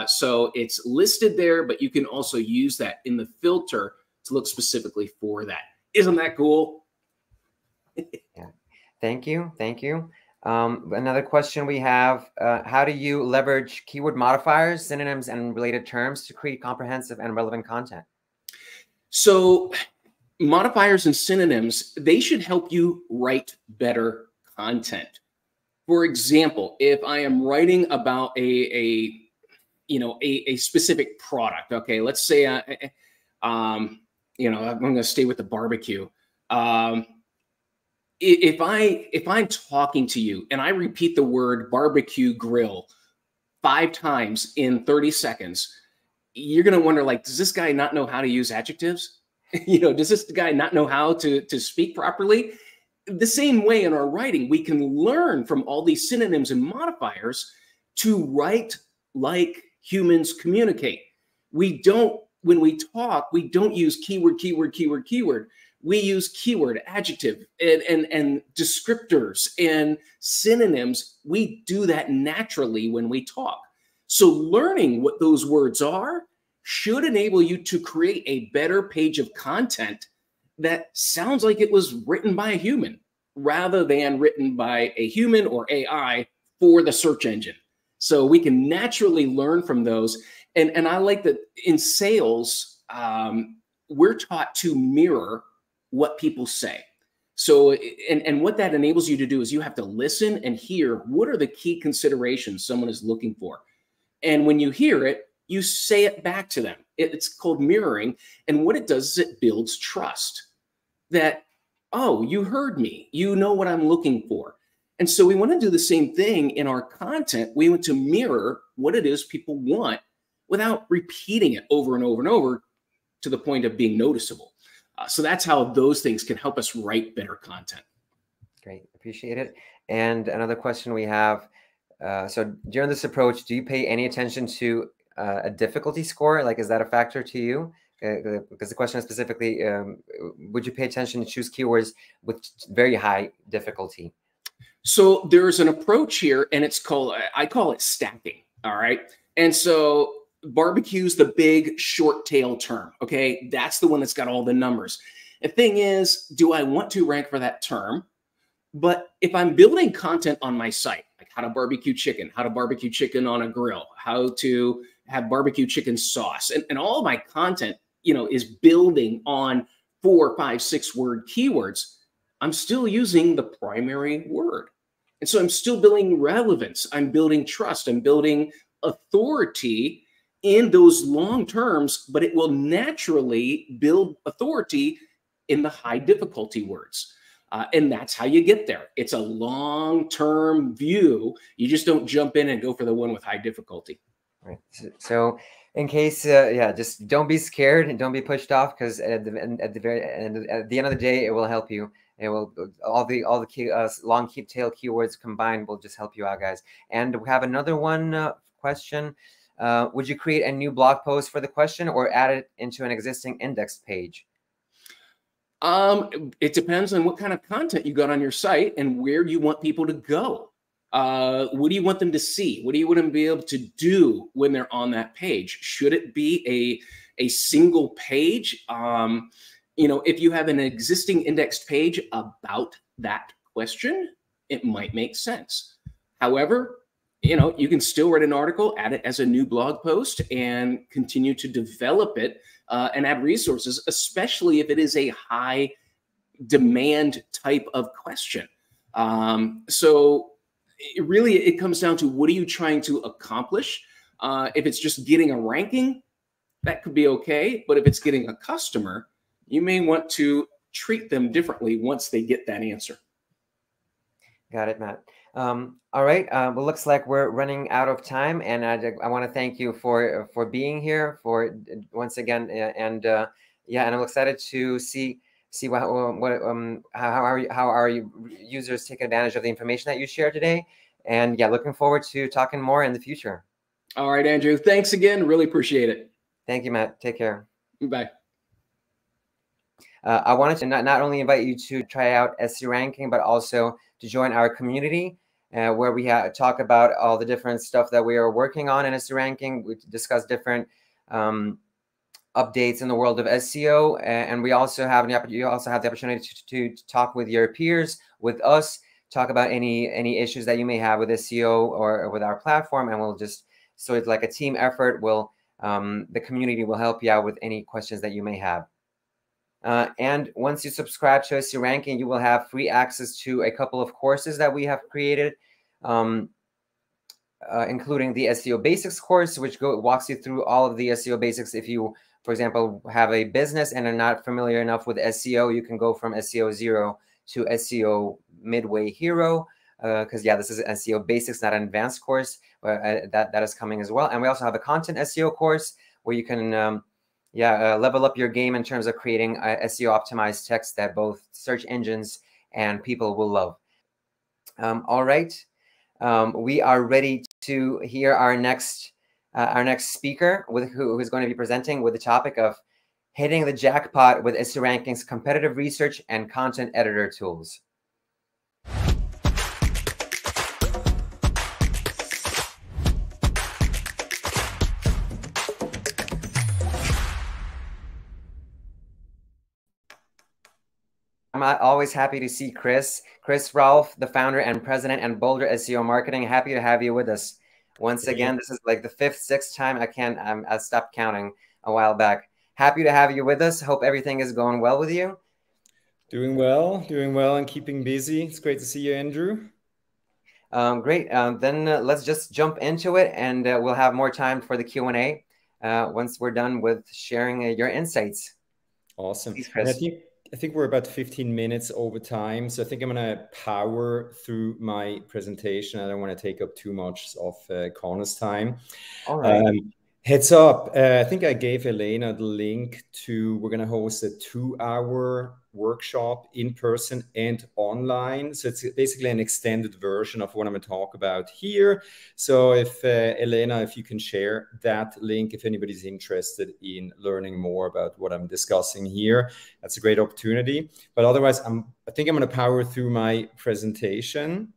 So it's listed there, but you can also use that in the filter to look specifically for that. Isn't that cool? Yeah. Thank you. Thank you. Another question we have, how do you leverage keyword modifiers, synonyms, and related terms to create comprehensive and relevant content? So modifiers and synonyms, they should help you write better content. For example, if I am writing about a specific product, okay, let's say, I'm going to stay with the barbecue. If I'm talking to you and I repeat the word barbecue grill 5 times in 30 seconds, you're going to wonder, like, does this guy not know how to use adjectives? Does this guy not know how to speak properly? The same way in our writing, we can learn from all these synonyms and modifiers to write like humans communicate. When we talk, we don't use keyword, keyword, keyword, keyword. We use keyword, adjective, and descriptors and synonyms. We do that naturally when we talk. So learning what those words are should enable you to create a better page of content that sounds like it was written by a human rather than written by a human or AI for the search engine. So we can naturally learn from those. And I like that in sales, we're taught to mirror what people say. So, and what that enables you to do is you have to listen and hear what are the key considerations someone is looking for. And when you hear it, you say it back to them. It's called mirroring. And what it does is it builds trust that, oh, you heard me. You know what I'm looking for. And so we want to do the same thing in our content. We want to mirror what it is people want without repeating it over and over and over to the point of being noticeable. So that's how those things can help us write better content. Great. Appreciate it. And another question we have, so during this approach, do you pay any attention to a difficulty score? Like, is that a factor to you? Because the question is specifically, would you pay attention to choose keywords with very high difficulty? So there's an approach here, and it's called, I call it stacking. All right. And so barbecue's the big short tail term. Okay. That's the one that's got all the numbers. The thing is, do I want to rank for that term? But if I'm building content on my site, like how to barbecue chicken on a grill, how to have barbecue chicken sauce, and all of my content, is building on 4, 5, 6 word keywords, I'm still using the primary word. And so I'm still building relevance. I'm building trust. I'm building authority in those long terms, but it will naturally build authority in the high difficulty words. And that's how you get there. It's a long-term view. You just don't jump in and go for the one with high difficulty. Right. So in case, yeah, just don't be scared and don't be pushed off, because at the end of the day, it will help you. It will, all the key, long tail keywords combined will just help you out, guys. And we have another one question. Would you create a new blog post for the question or add it into an existing indexed page? It depends on what kind of content you got on your site and where you want people to go. What do you want them to see? What do you want them to be able to do when they're on that page? Should it be a single page? You know, if you have an existing indexed page about that question, it might make sense. However, you know, you can still write an article, add it as a new blog post, and continue to develop it and add resources, especially if it is a high demand type of question. So it comes down to, what are you trying to accomplish? If it's just getting a ranking, that could be okay. But if it's getting a customer, you may want to treat them differently once they get that answer. Got it, Matt. All right. Well, looks like we're running out of time, and I want to thank you for being here once again, and yeah, and I'm excited to see how our users take advantage of the information that you shared today, and yeah, looking forward to talking more in the future. All right, Andrew. Thanks again. Really appreciate it. Thank you, Matt. Take care. Bye. I wanted to not only invite you to try out SEO ranking, but also to join our community where we talk about all the different stuff that we are working on in SEO ranking. We discuss different updates in the world of SEO, and we also have you also have the opportunity to talk with your peers, with us, talk about any issues that you may have with SEO or with our platform, and we'll just, so it's like a team effort. The community will help you out with any questions that you may have. And once you subscribe to SEO Ranking, you will have free access to a couple of courses that we have created, including the SEO Basics course, which walks you through all of the SEO basics. If you, for example, have a business and are not familiar enough with SEO, you can go from SEO 0 to SEO Midway Hero, because yeah, this is an SEO Basics, not an advanced course. That is coming as well. And we also have a content SEO course where you can level up your game in terms of creating SEO optimized text that both search engines and people will love. All right, we are ready to hear our next speaker, who is going to be presenting with the topic of hitting the jackpot with SEO Ranking's competitive research and content editor tools. I'm always happy to see Chris Rolfe, the founder and president and Boulder SEO Marketing. Happy to have you with us once again. This is like the 5th, 6th time. I stopped counting a while back. Happy to have you with us. Hope everything is going well with you. Doing well and keeping busy. It's great to see you, Andrew. Great. Then let's just jump into it, and we'll have more time for the Q&A once we're done with sharing your insights. Awesome. Please, Chris. I think we're about 15 minutes over time, so I think I'm going to power through my presentation. I don't want to take up too much of Connor's time. All right. Heads up, I think I gave Elena the link to, we're going to host a 2-hour workshop in person and online. So it's basically an extended version of what I'm going to talk about here. So if Elena, if you can share that link, if anybody's interested in learning more about what I'm discussing here, that's a great opportunity. But otherwise, I think I'm going to power through my presentation.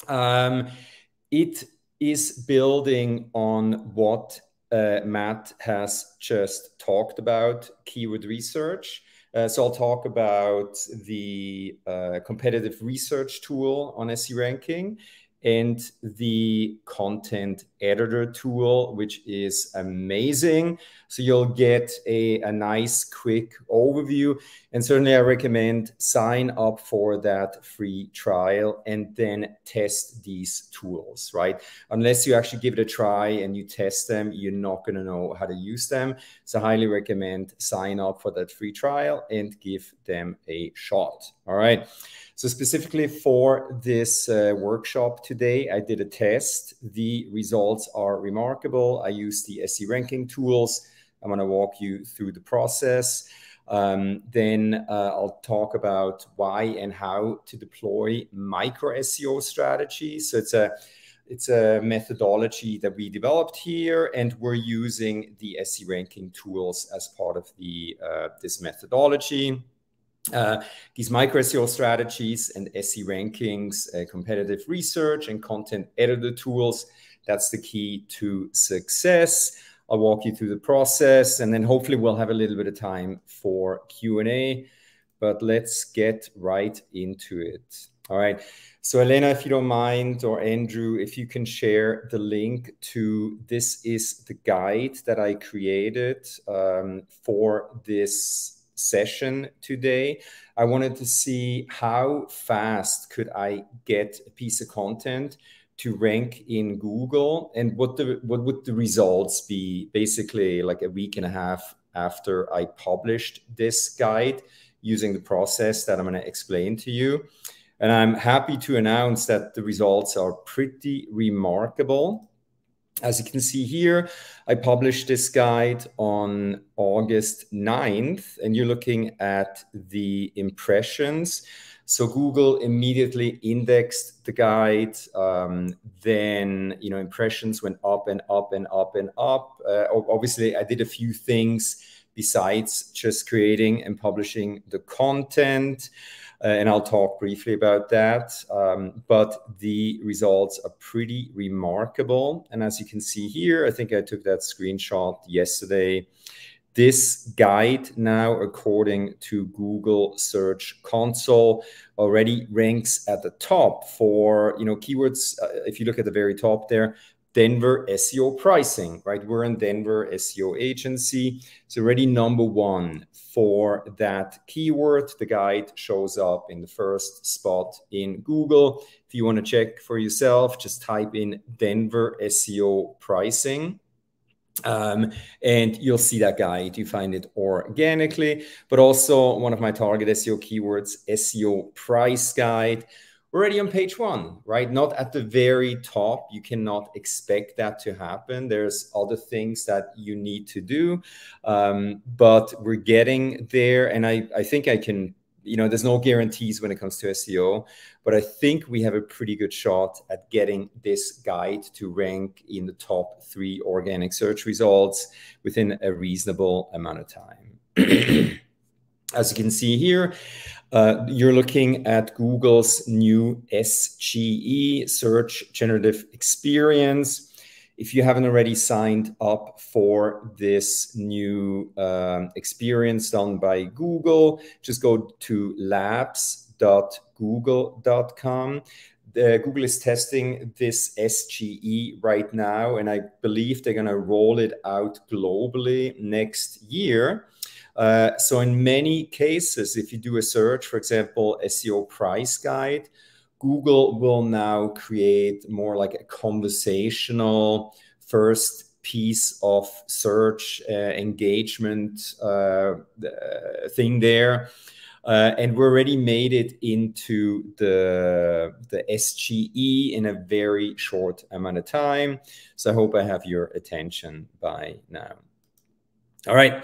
It is building on what Matt has just talked about, keyword research. So I'll talk about the competitive research tool on SEO Ranking and the content editor tool, which is amazing. So you'll get a nice quick overview. And certainly I recommend sign up for that free trial and then test these tools, right? Unless you actually give it a try and you test them, you're not going to know how to use them. So I highly recommend sign up for that free trial and give them a shot. All right. So specifically for this workshop today, I did a test. The results are remarkable. I used the SE ranking tools. I'm going to walk you through the process. Then I'll talk about why and how to deploy micro SEO strategies. So it's a methodology that we developed here, and we're using the SE ranking tools as part of this methodology. These micro SEO strategies and SE rankings, competitive research and content editor tools, that's the key to success. I'll walk you through the process, and then hopefully we'll have a little bit of time for Q&A, but let's get right into it. All right. So Elena, if you don't mind, or Andrew, if you can share the link to this is the guide that I created for this session today. I wanted to see how fast could I get a piece of content to rank in Google, and what would the results be basically like a week and a half after I published this guide using the process that I'm going to explain to you. And I'm happy to announce that the results are pretty remarkable. As you can see here, I published this guide on August 9th, and you're looking at the impressions. So Google immediately indexed the guide. Then, impressions went up and up and up and up. Obviously, I did a few things besides just creating and publishing the content. And I'll talk briefly about that. But the results are pretty remarkable. And as you can see here, I think I took that screenshot yesterday. This guide now, according to Google Search Console, already ranks at the top for, keywords. If you look at the very top there, Denver SEO pricing, right? We're in Denver SEO agency. It's already #1 for that keyword. The guide shows up in the first spot in Google. If you want to check for yourself, just type in Denver SEO pricing. And you'll see that guide. You find it organically, but also one of my target SEO keywords, SEO price guide. We're already on page 1, right? Not at the very top. You cannot expect that to happen. There's other things that you need to do, but we're getting there. And I think I can, there's no guarantees when it comes to SEO, but I think we have a pretty good shot at getting this guide to rank in the top 3 organic search results within a reasonable amount of time. As you can see here, you're looking at Google's new SGE, Search Generative Experience. If you haven't already signed up for this new experience done by Google, just go to labs.google.com. Google is testing this SGE right now, and I believe they're going to roll it out globally next year. So in many cases, if you do a search, for example, SEO price guide, Google will now create more like a conversational first piece of search engagement thing there. And we already made it into the SGE in a very short amount of time. So I hope I have your attention by now. All right.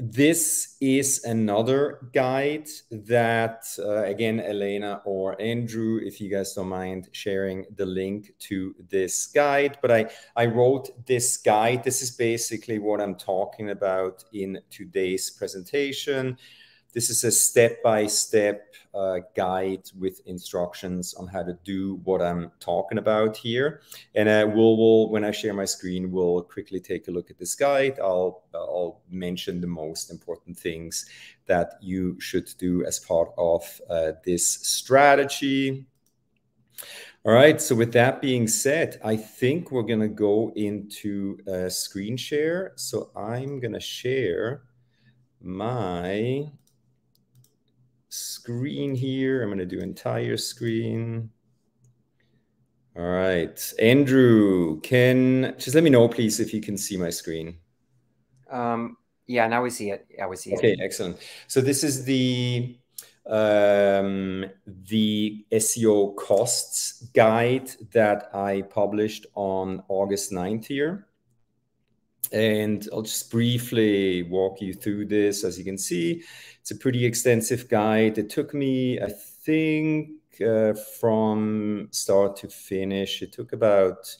This is another guide that, again, Elena or Andrew, if you guys don't mind sharing the link to this guide, but I wrote this guide. This is basically what I'm talking about in today's presentation. This is a step-by-step guide with instructions on how to do what I'm talking about here. And we'll when I share my screen, we'll quickly take a look at this guide. I'll mention the most important things that you should do as part of this strategy. All right, so with that being said, I think we're going to go into screen share. So I'm going to share my screen here. I'm going to do entire screen. All right. Andrew, just let me know, please, if you can see my screen. Yeah, now we see it. Yeah, we see it. Okay, excellent. So this is the SEO costs guide that I published on August 9th here. And I'll just briefly walk you through this. As you can see, it's a pretty extensive guide. It took me, I think, from start to finish, it took about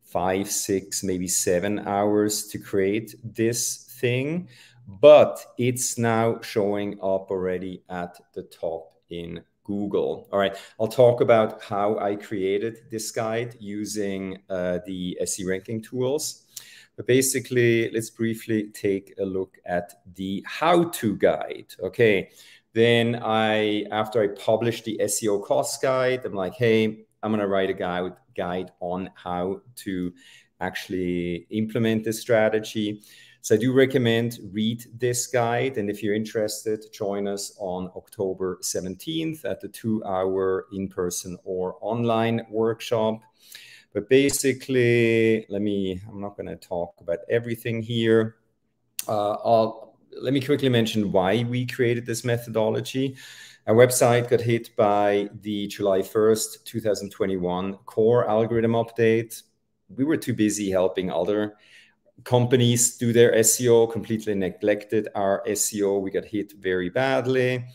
5, 6, maybe 7 hours to create this thing, but it's now showing up already at the top in Google. All right, I'll talk about how I created this guide using the SE ranking tools. But basically, let's briefly take a look at the how-to guide. Okay, then after I published the SEO cost guide, I'm like, hey, I'm going to write a guide on how to actually implement this strategy. So I do recommend read this guide. And if you're interested, join us on October 17th at the 2-hour in-person or online workshop. But basically, I'm not going to talk about everything here. Let me quickly mention why we created this methodology. Our website got hit by the July 1st, 2021 core algorithm update. We were too busy helping other companies do their SEO, completely neglected our SEO. We got hit very badly.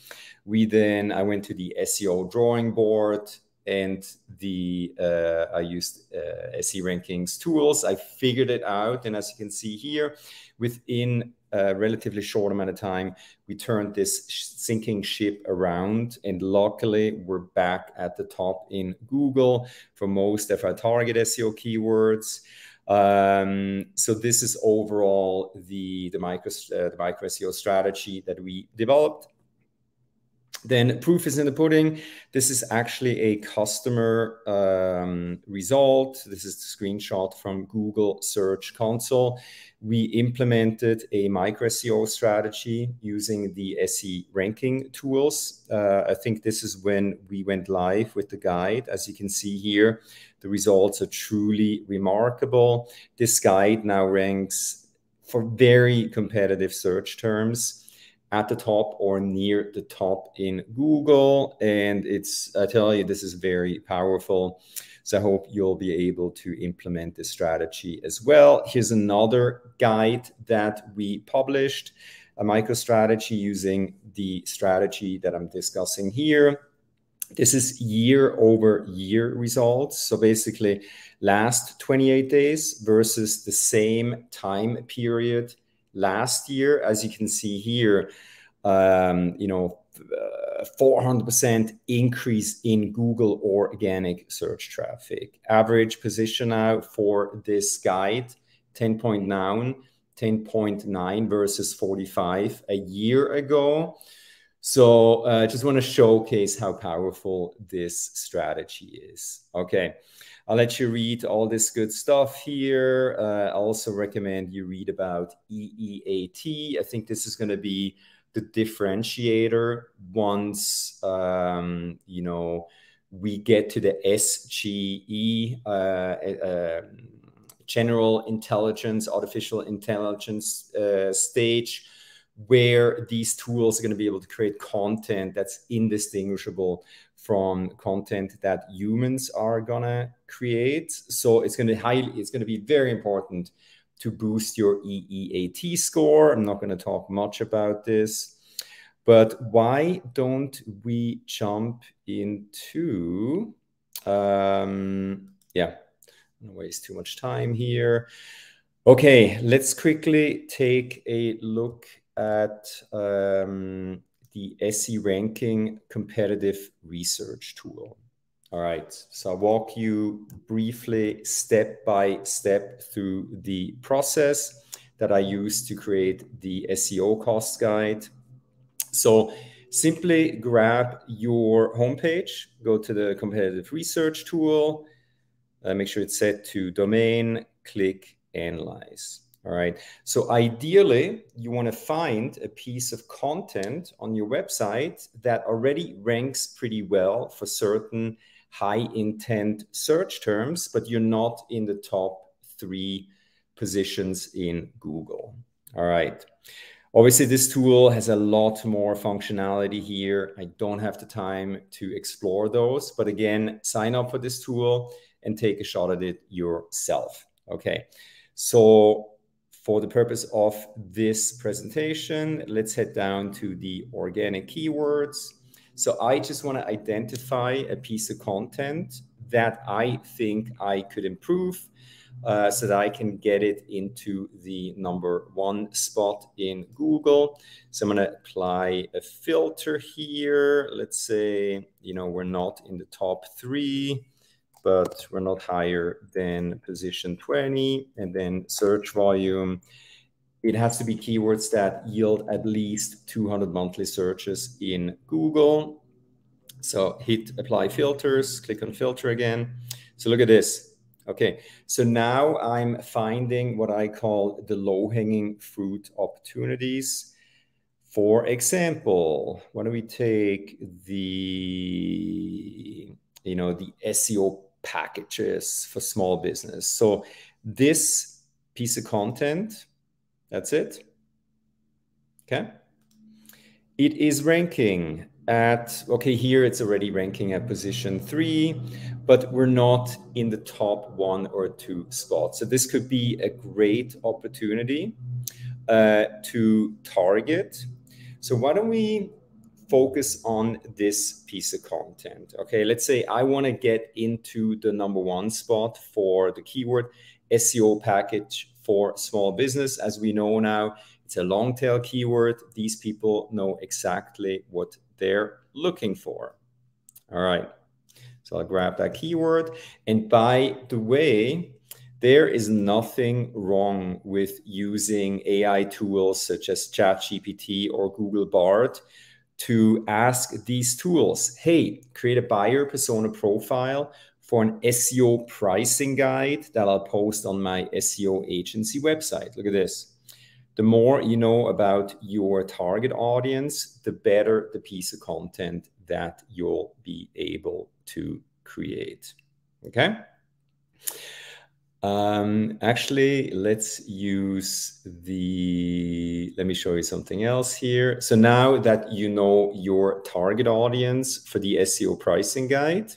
I went to the SEO drawing board, and I used SE rankings tools. I figured it out, and as you can see here, within a relatively short amount of time, we turned this sinking ship around, and luckily we're back at the top in Google for most of our target SEO keywords. So this is overall the micro SEO strategy that we developed. Then proof is in the pudding. This is actually a customer result. This is the screenshot from Google Search Console. We implemented a micro SEO strategy using the SE ranking tools. I think this is when we went live with the guide. As you can see here, the results are truly remarkable. This guide now ranks for very competitive search terms at the top or near the top in Google. And I tell you, this is very powerful. So I hope you'll be able to implement this strategy as well. Here's another guide that we published, a micro strategy using the strategy that I'm discussing here. This is year-over-year results. So basically last 28 days versus the same time period last year. As you can see here, 400% increase in Google organic search traffic. Average position now for this guide, 10.9 versus 45 a year ago. So I just want to showcase how powerful this strategy is. Okay, I'll let you read all this good stuff here. I also recommend you read about EEAT. I think this is going to be the differentiator once we get to the SGE, general intelligence, artificial intelligence stage, where these tools are going to be able to create content that's indistinguishable from content that humans are going to create. So it's going to be very important to boost your EEAT score. I'm not going to talk much about this, but why don't we jump into, I don't waste too much time here. Okay, let's quickly take a look at the SE ranking competitive research tool. All right, so I'll walk you briefly step by step through the process that I used to create the SEO cost guide. So simply grab your homepage, go to the competitive research tool, make sure it's set to domain, click analyze. All right, so ideally you want to find a piece of content on your website that already ranks pretty well for certain high intent search terms, but you're not in the top 3 positions in Google. All right. Obviously, this tool has a lot more functionality here. I don't have the time to explore those, but again, sign up for this tool and take a shot at it yourself. Okay, so for the purpose of this presentation, let's head down to the organic keywords. So I just want to identify a piece of content that I think I could improve so that I can get it into the #1 spot in Google. So I'm going to apply a filter here. Let's say, you know, we're not in the top 3, but we're not higher than position 20, and then search volume. It has to be keywords that yield at least 200 monthly searches in Google. So hit apply filters, click on filter again. So look at this. Okay, so now I'm finding what I call the low-hanging fruit opportunities. For example, why don't we take the, you know, the SEO packages for small business. So this piece of content, that's it. Okay. It is ranking at, okay, here it's already ranking at position 3, but we're not in the top 1 or 2 spots. So this could be a great opportunity to target. So why don't we focus on this piece of content? Okay, let's say I want to get into the #1 spot for the keyword SEO package for small business. As we know now, it's a long tail keyword. These people know exactly what they're looking for. All right, so I'll grab that keyword. And by the way, there is nothing wrong with using AI tools such as ChatGPT or Google Bard to ask these tools, hey, create a buyer persona profile for an SEO pricing guide that I'll post on my SEO agency website. Look at this. The more you know about your target audience, the better the piece of content that you'll be able to create. Okay. Actually, let's use let me show you something else here. So now that you know your target audience for the SEO pricing guide,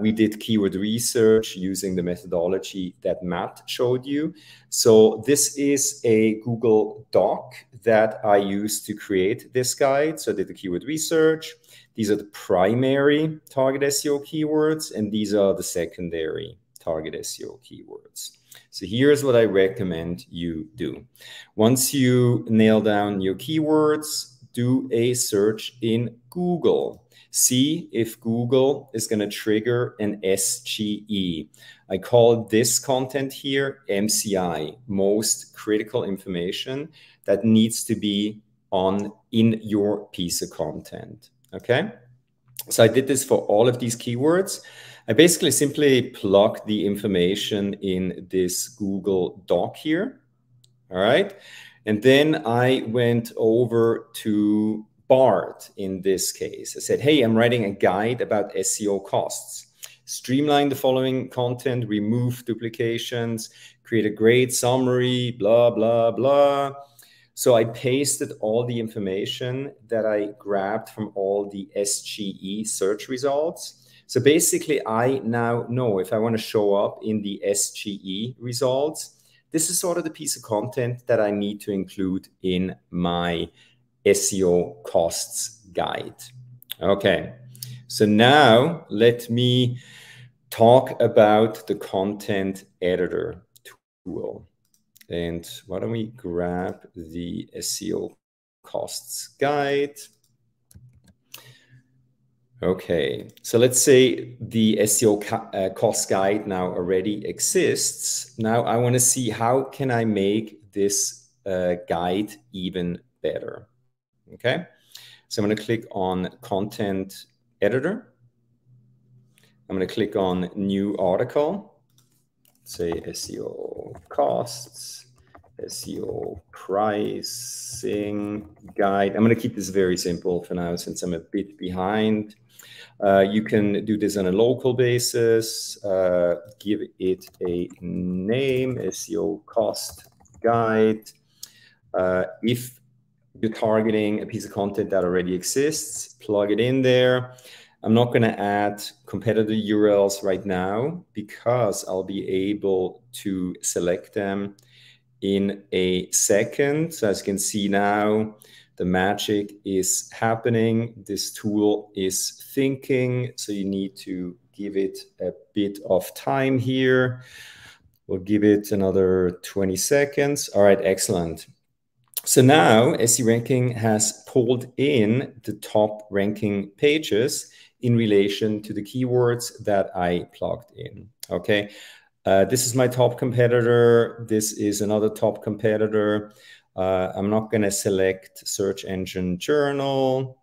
we did keyword research using the methodology that Matt showed you. So this is a Google Doc that I used to create this guide. So I did the keyword research. These are the primary target SEO keywords, and these are the secondary target SEO keywords. So here's what I recommend you do. Once you nail down your keywords, do a search in Google. See if Google is going to trigger an SGE. I call this content here MCI, most critical information that needs to be in your piece of content. Okay. So I did this for all of these keywords. I basically simply plugged the information in this Google Doc here. All right. And then I went over to Bard in this case. I said, hey, I'm writing a guide about SEO costs. Streamline the following content, remove duplications, create a great summary, blah, blah, blah. So I pasted all the information that I grabbed from all the SGE search results. So basically, I now know if I want to show up in the SGE results, this is sort of the piece of content that I need to include in my SEO costs guide. Okay, so now let me talk about the content editor tool. And why don't we grab the SEO costs guide? Okay, so let's say the SEO cost guide now already exists. Now I want to see how can I make this guide even better. Okay, so I'm going to click on content editor. I'm going to click on new article, say SEO costs, SEO pricing guide. I'm going to keep this very simple for now since I'm a bit behind. You can do this on a local basis, give it a name, SEO cost guide. If you're targeting a piece of content that already exists, plug it in there. I'm not going to add competitor URLs right now because I'll be able to select them in a second. So as you can see now, the magic is happening. This tool is thinking, so you need to give it a bit of time here. We'll give it another 20 seconds. All right, excellent. So now SEO Ranking has pulled in the top ranking pages in relation to the keywords that I plugged in. Okay, this is my top competitor. This is another top competitor. I'm not going to select search engine journal.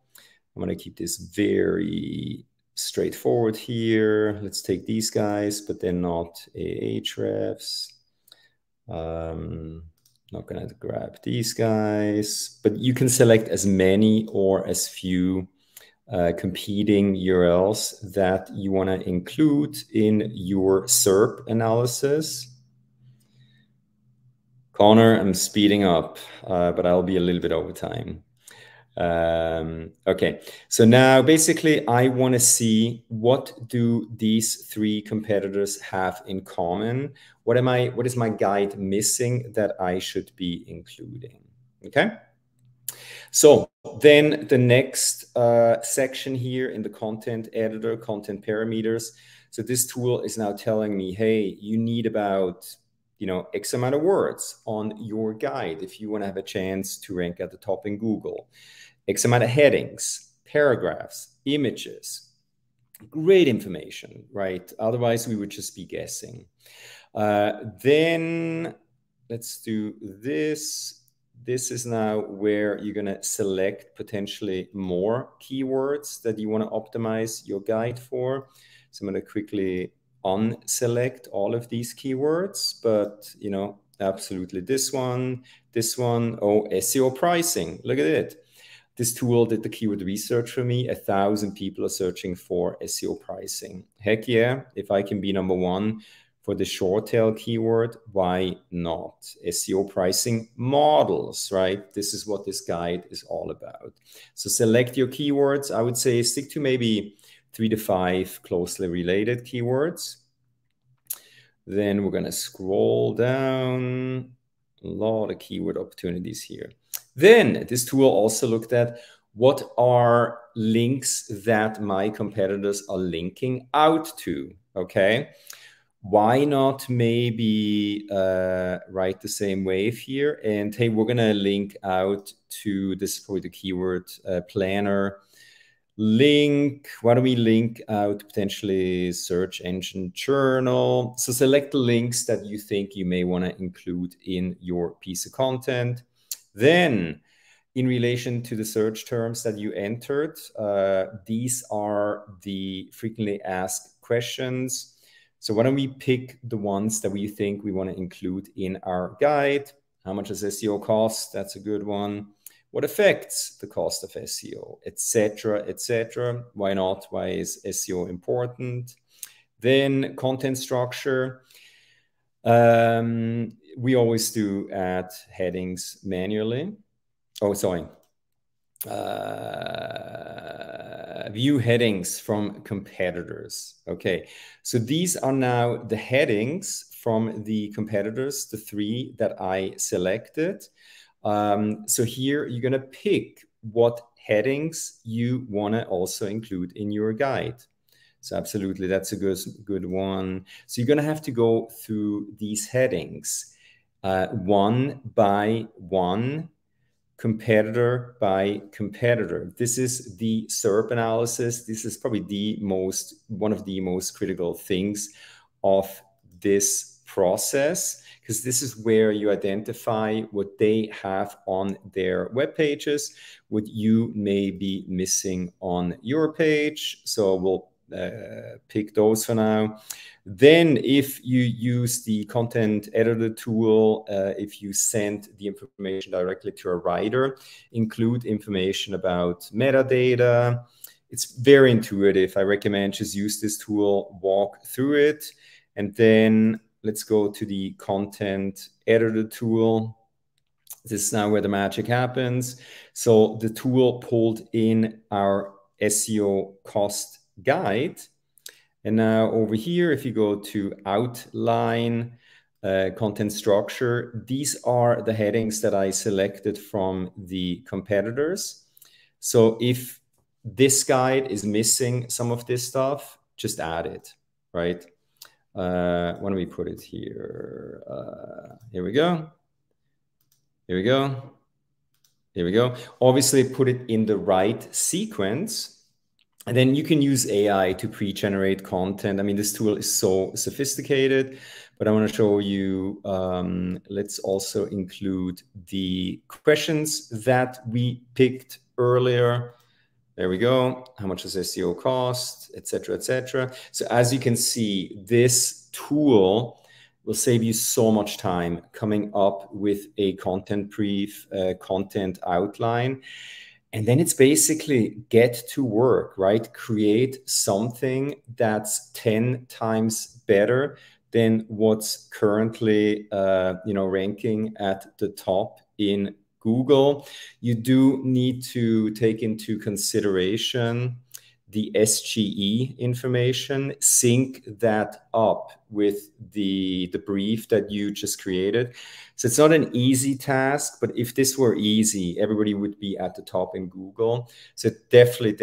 I'm going to keep this very straightforward here. Let's take these guys, but they're not Ahrefs. Not going to grab these guys, but you can select as many or as few competing URLs that you want to include in your SERP analysis. Connor, I'm speeding up, but I'll be a little bit over time. Okay, so now basically I want to see what do these three competitors have in common. What is my guide missing that I should be including? Okay. So then the next section here in the content editor, content parameters. So this tool is now telling me, hey, you need about, X amount of words on your guide if you want to have a chance to rank at the top in Google. X amount of headings, paragraphs, images, great information, right? Otherwise, we would just be guessing. Then let's do this. This is now where you're going to select potentially more keywords that you want to optimize your guide for. So I'm going to quickly unselect all of these keywords, but, absolutely this one. Oh, SEO pricing. Look at it. This tool did the keyword research for me. 1,000 people are searching for SEO pricing. Heck yeah, if I can be number one for the short tail keyword, why not? SEO pricing models, right? This is what this guide is all about. So select your keywords. I would say stick to maybe 3 to 5 closely related keywords. Then we're going to scroll down. A lot of keyword opportunities here. Then this tool also looked at what are links that my competitors are linking out to, okay? Why not maybe write the same wave here? And hey, we're going to link out to this for the keyword planner link. Why don't we link out potentially search engine journal? So select the links that you think you may want to include in your piece of content. Then in relation to the search terms that you entered, these are the frequently asked questions. So why don't we pick the ones that we think we want to include in our guide? How much does SEO cost? That's a good one. What affects the cost of SEO, etc., etc. Why not? Why is SEO important? Then content structure. We always do add headings manually. Oh, sorry. View headings from competitors. Okay, so these are now the headings from the competitors, the 3 that I selected. So here you're going to pick what headings you want to also include in your guide. So absolutely, that's a good one. So you're going to have to go through these headings one by one, competitor by competitor. This is the SERP analysis. This is probably one of the most critical things of this process, because this is where you identify what they have on their web pages, what you may be missing on your page. So we'll pick those for now. Then if you use the content editor tool, if you send the information directly to a writer, include information about metadata. It's very intuitive. I recommend just use this tool, walk through it. And then let's go to the content editor tool. This is now where the magic happens. So the tool pulled in our SEO cost guide. And now over here, if you go to outline, content structure, these are the headings that I selected from the competitors. So if this guide is missing some of this stuff, just add it, right? Why don't we put it here? Here we go. Here we go. Here we go. Obviously, put it in the right sequence. And then you can use AI to pre-generate content. I mean, this tool is so sophisticated, but I want to show you, let's also include the questions that we picked earlier. There we go. How much does SEO cost, et cetera, et cetera. So as you can see, this tool will save you so much time coming up with a content brief, content outline. And then it's basically get to work, right? Create something that's 10 times better than what's currently ranking at the top in Google. You do need to take into consideration the SGE information, sync that up with the brief that you just created. So it's not an easy task, but if this were easy, everybody would be at the top in Google. So definitely,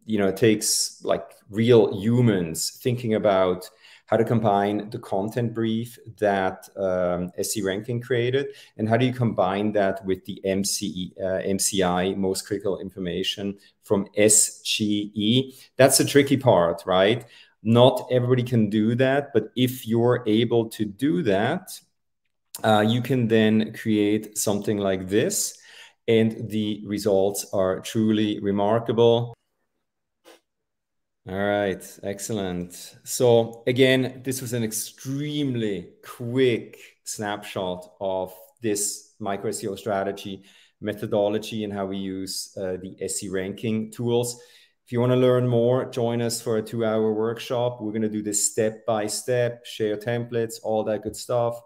it takes like real humans thinking about how to combine the content brief that SE Ranking created, and how do you combine that with the MCI, most critical information from SGE. That's the tricky part, right? Not everybody can do that, but if you're able to do that, you can then create something like this, and the results are truly remarkable. All right, excellent. So again, this was an extremely quick snapshot of this micro SEO strategy methodology and how we use the SE ranking tools. If you want to learn more, join us for a 2-hour workshop. We're going to do this step by step, share templates, all that good stuff.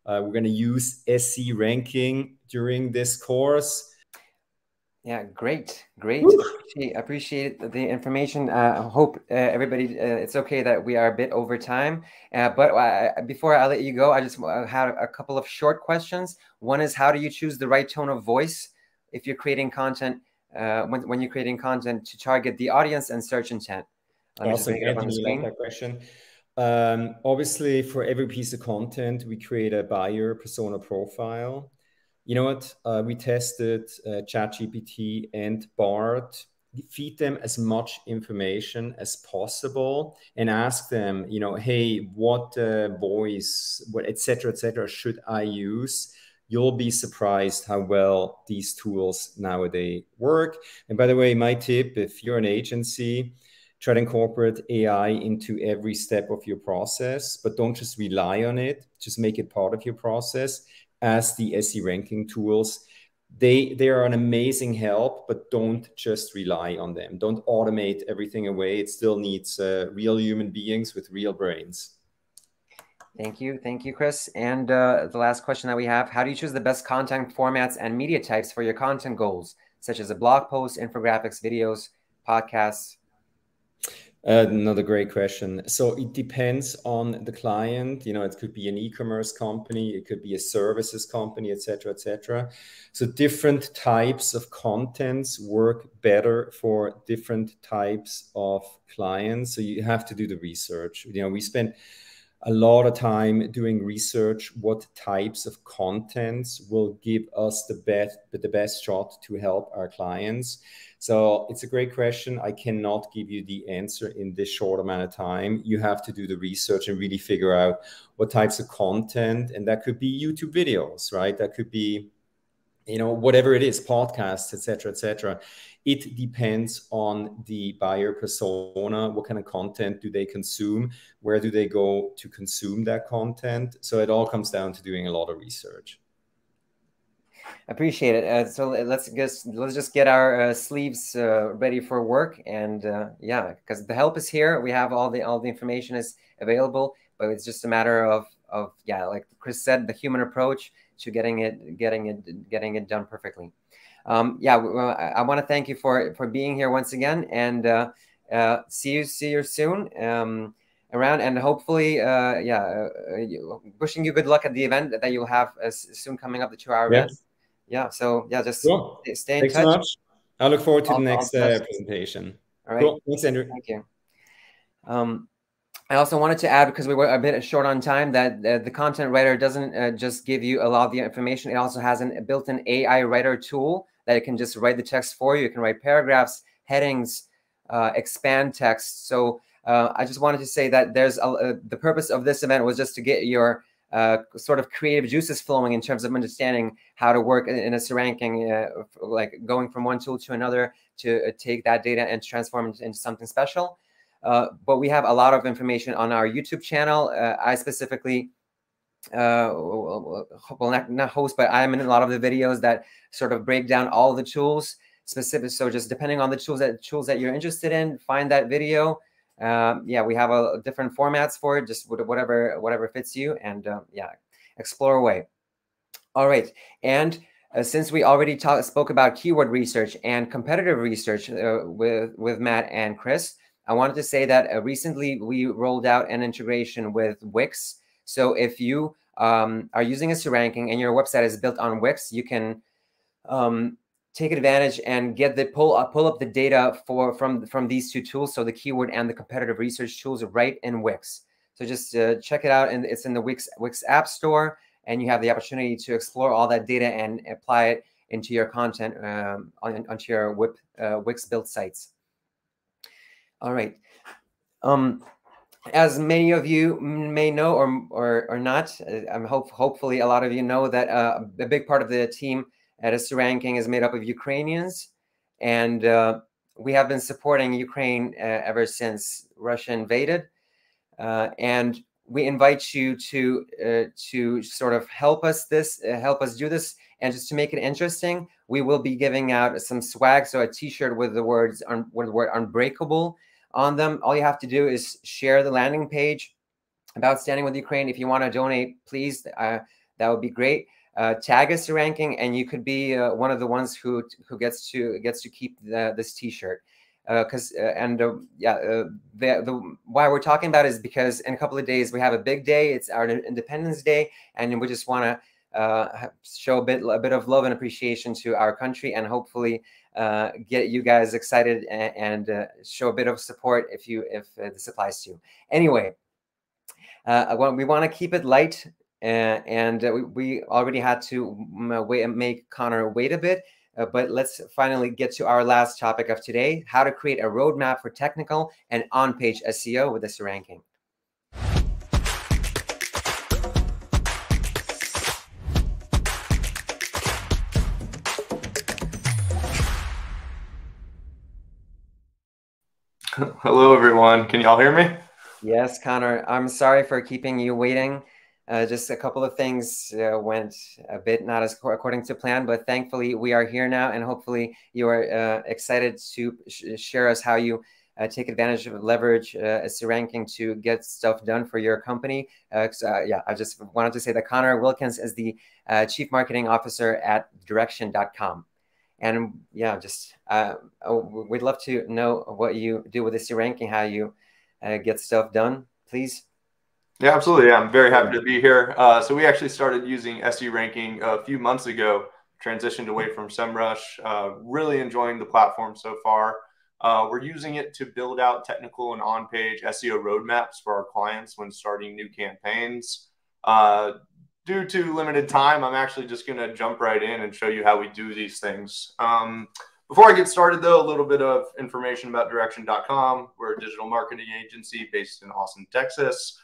We're going to use SE ranking during this course. Yeah, great. Appreciate the information. I hope everybody, it's okay that we are a bit over time. But before I let you go, I just had a couple of short questions. One is, how do you choose the right tone of voice if you're creating content, when you're creating content to target the audience and search intent? Awesome, Anthony, you like that question. Obviously, for every piece of content, we create a buyer persona profile. You know what? We tested ChatGPT and Bard. Feed them as much information as possible and ask them, hey, what voice, what, et cetera, should I use? You'll be surprised how well these tools nowadays work. And by the way, my tip, if you're an agency, try to incorporate AI into every step of your process, but don't just rely on it. Just make it part of your process. As the SE ranking tools, they are an amazing help, but don't just rely on them. Don't automate everything away. It still needs real human beings with real brains. Thank you, Chris. And the last question that we have: how do you choose the best content formats and media types for your content goals, such as a blog post, infographics, videos, podcasts? Another great question. So it depends on the client. It could be an e-commerce company, it could be a services company, et cetera, et cetera. So different types of contents work better for different types of clients. So you have to do the research. We spend a lot of time doing research, what types of contents will give us the best shot to help our clients. So it's a great question. I cannot give you the answer in this short amount of time. You have to do the research and really figure out what types of content, and that could be YouTube videos, right? That could be, whatever it is, podcasts, et cetera, et cetera. It depends on the buyer persona. What kind of content do they consume? Where do they go to consume that content? So it all comes down to doing a lot of research. Appreciate it. So let's just get our sleeves ready for work, and yeah, because the help is here. We have all the information is available, but it's just a matter of like Chris said, the human approach, to getting it done perfectly. Yeah, I want to thank you for being here once again, and see you soon around, and hopefully wishing you good luck at the event that you'll have soon coming up, the 2-hour event. Yeah, so yeah, just cool. Stay in Thanks touch. so much. I look forward to the next presentation. All right. Cool. Thanks, Andrew. Thank you. I also wanted to add, because we were a bit short on time, that the content writer doesn't just give you a lot of the information. It also has a built-in AI writer tool that it can just write the text for you. You can write paragraphs, headings, expand text. So I just wanted to say that there's the purpose of this event was just to get your sort of creative juices flowing in terms of understanding how to work in a SEO ranking, like going from one tool to another to take that data and transform it into something special. But we have a lot of information on our YouTube channel. I specifically, well, not host, but I'm in a lot of the videos that sort of break down all the tools specific. So just depending on the tools that you're interested in, find that video. Yeah, we have different formats for it, just whatever fits you, and yeah, explore away. All right, and since we already spoke about keyword research and competitive research with Matt and Chris, I wanted to say that recently we rolled out an integration with Wix. So if you are using a SEO ranking and your website is built on Wix, you can take advantage and get the pull up the data from these two tools, so the keyword and the competitive research tools, right in Wix. So just check it out, and it's in the Wix App Store, and you have the opportunity to explore all that data and apply it into your content onto your Wix built sites. All right. As many of you may know or not, hopefully a lot of you know that a big part of the team at SEO ranking is made up of Ukrainians, and we have been supporting Ukraine ever since Russia invaded. And we invite you to sort of help us do this, and just to make it interesting, we will be giving out some swag, so a T-shirt with the word "unbreakable" on them. All you have to do is share the landing page about Standing with Ukraine. If you want to donate, please, that would be great. Tag us to ranking, and you could be one of the ones who gets to keep this T-shirt. Why we're talking about it is because in a couple of days we have a big day. It's our Independence Day, and we just want to show a bit of love and appreciation to our country, and hopefully get you guys excited and show a bit of support if this applies to you. Anyway, we want to keep it light, and we already had to make Connor wait a bit. But let's finally get to our last topic of today: how to create a roadmap for technical and on-page SEO with SEO ranking. Hello, everyone. Can y'all hear me? Yes, Connor. I'm sorry for keeping you waiting. Just a couple of things went a bit not as according to plan, but thankfully we are here now, and hopefully you are excited to share us how you take advantage of leverage SEO ranking to get stuff done for your company. Yeah, I just wanted to say that Connor Wilkins is the Chief Marketing Officer at Direction.com. And yeah, just we'd love to know what you do with SEO ranking, how you get stuff done, please. Yeah, absolutely. I'm very happy to be here. So we actually started using SEO ranking a few months ago, transitioned away from SEMrush, really enjoying the platform so far. We're using it to build out technical and on-page SEO roadmaps for our clients when starting new campaigns. Due to limited time, I'm actually just going to jump right in and show you how we do these things. Before I get started, though, a little bit of information about Direction.com. We're a digital marketing agency based in Austin, Texas.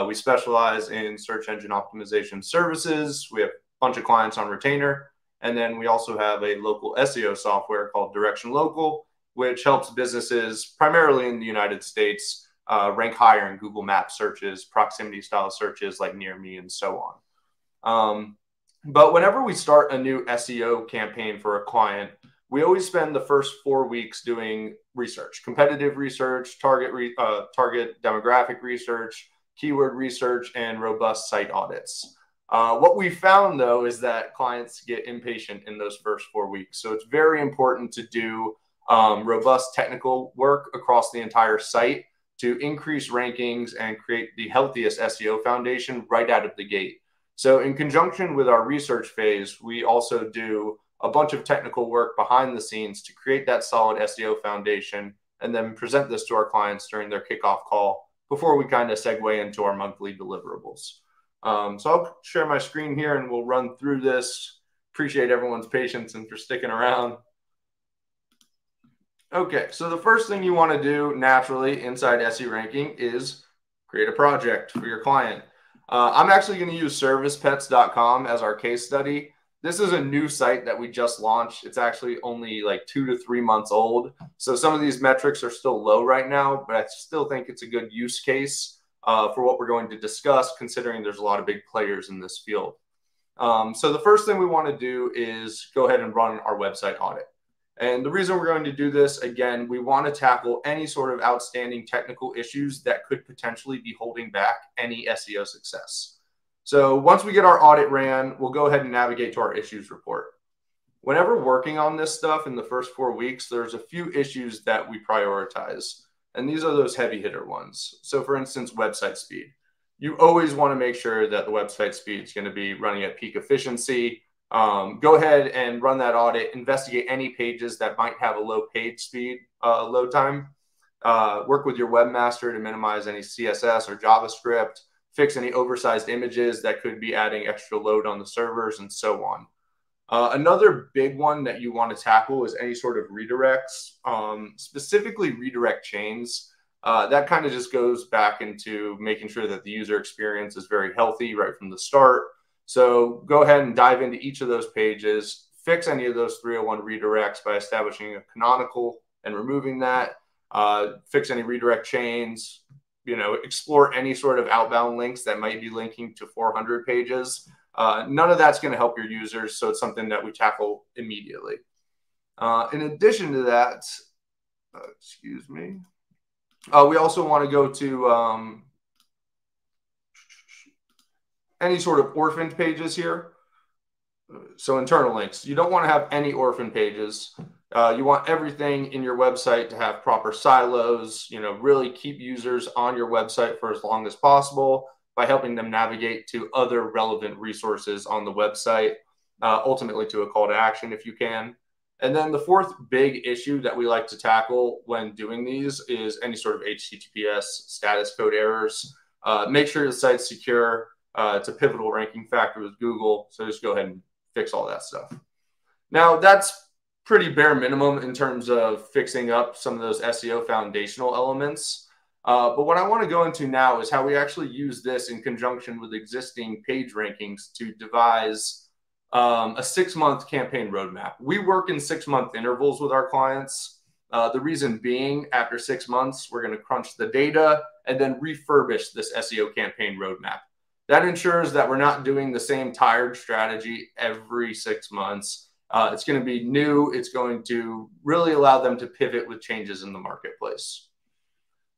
We specialize in search engine optimization services. We have a bunch of clients on retainer. And then we also have a local SEO software called Direction Local, which helps businesses primarily in the United States rank higher in Google Maps searches, proximity style searches like near me, and so on. But whenever we start a new SEO campaign for a client, we always spend the first 4 weeks doing research, competitive research, target demographic research, keyword research, and robust site audits. What we found, though, is that clients get impatient in those first 4 weeks. So it's very important to do robust technical work across the entire site to increase rankings and create the healthiest SEO foundation right out of the gate. So in conjunction with our research phase, we also do a bunch of technical work behind the scenes to create that solid SEO foundation and then present this to our clients during their kickoff call before we kind of segue into our monthly deliverables. So I'll share my screen here and we'll run through this. Appreciate everyone's patience and for sticking around. Okay, so the first thing you want to do naturally inside SE Ranking is create a project for your client. I'm actually going to use servicepets.com as our case study. This is a new site that we just launched. It's actually only like 2 to 3 months old. So some of these metrics are still low right now, but I still think it's a good use case for what we're going to discuss, considering there's a lot of big players in this field. So the first thing we want to do is go ahead and run our website audit. And the reason we're going to do this, again, we want to tackle any sort of outstanding technical issues that could potentially be holding back any SEO success. So once we get our audit ran, we'll go ahead and navigate to our issues report. Whenever working on this stuff in the first 4 weeks, there's a few issues that we prioritize. And these are those heavy hitter ones. So for instance, website speed. You always want to make sure that the website speed is going to be running at peak efficiency. Go ahead and run that audit, investigate any pages that might have a low page speed, load time, work with your webmaster to minimize any CSS or JavaScript, fix any oversized images that could be adding extra load on the servers and so on. Another big one that you want to tackle is any sort of redirects, specifically redirect chains. That kind of just goes back into making sure that the user experience is very healthy right from the start. So go ahead and dive into each of those pages, fix any of those 301 redirects by establishing a canonical and removing that, fix any redirect chains, explore any sort of outbound links that might be linking to 400 pages. None of that's going to help your users, so it's something that we tackle immediately. In addition to that, we also want to go to any sort of orphaned pages here. So internal links. You don't want to have any orphan pages. You want everything in your website to have proper silos, really keep users on your website for as long as possible by helping them navigate to other relevant resources on the website, ultimately to a call to action if you can. And then the fourth big issue that we like to tackle when doing these is any sort of HTTPS status code errors. Make sure the site's secure. It's a pivotal ranking factor with Google, so just go ahead and fix all that stuff. Now, that's pretty bare minimum in terms of fixing up some of those SEO foundational elements. But what I want to go into now is how we actually use this in conjunction with existing page rankings to devise a 6-month campaign roadmap. We work in 6-month intervals with our clients. The reason being, after 6 months, we're going to crunch the data and then refurbish this SEO campaign roadmap. That ensures that we're not doing the same tired strategy every 6 months. It's going to be new. It's going to really allow them to pivot with changes in the marketplace.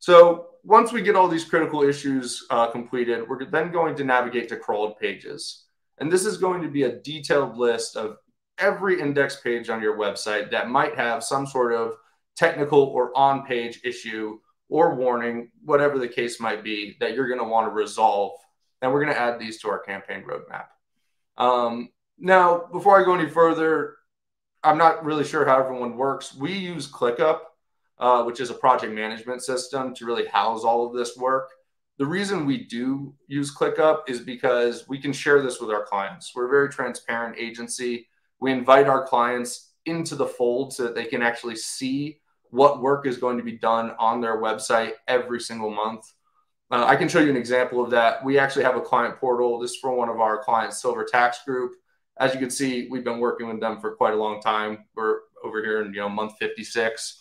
So once we get all these critical issues completed, we're then going to navigate to crawled pages. And this is going to be a detailed list of every index page on your website that might have some sort of technical or on-page issue or warning, whatever the case might be, that you're going to want to resolve. And we're going to add these to our campaign roadmap. Now, before I go any further, I'm not really sure how everyone works. We use ClickUp, which is a project management system to really house all of this work. The reason we do use ClickUp is because we can share this with our clients. We're a very transparent agency. We invite our clients into the fold so that they can actually see what work is going to be done on their website every single month. I can show you an example of that. We actually have a client portal. This is for one of our clients, Silver Tax Group. As you can see, we've been working with them for quite a long time. We're over here in month 56.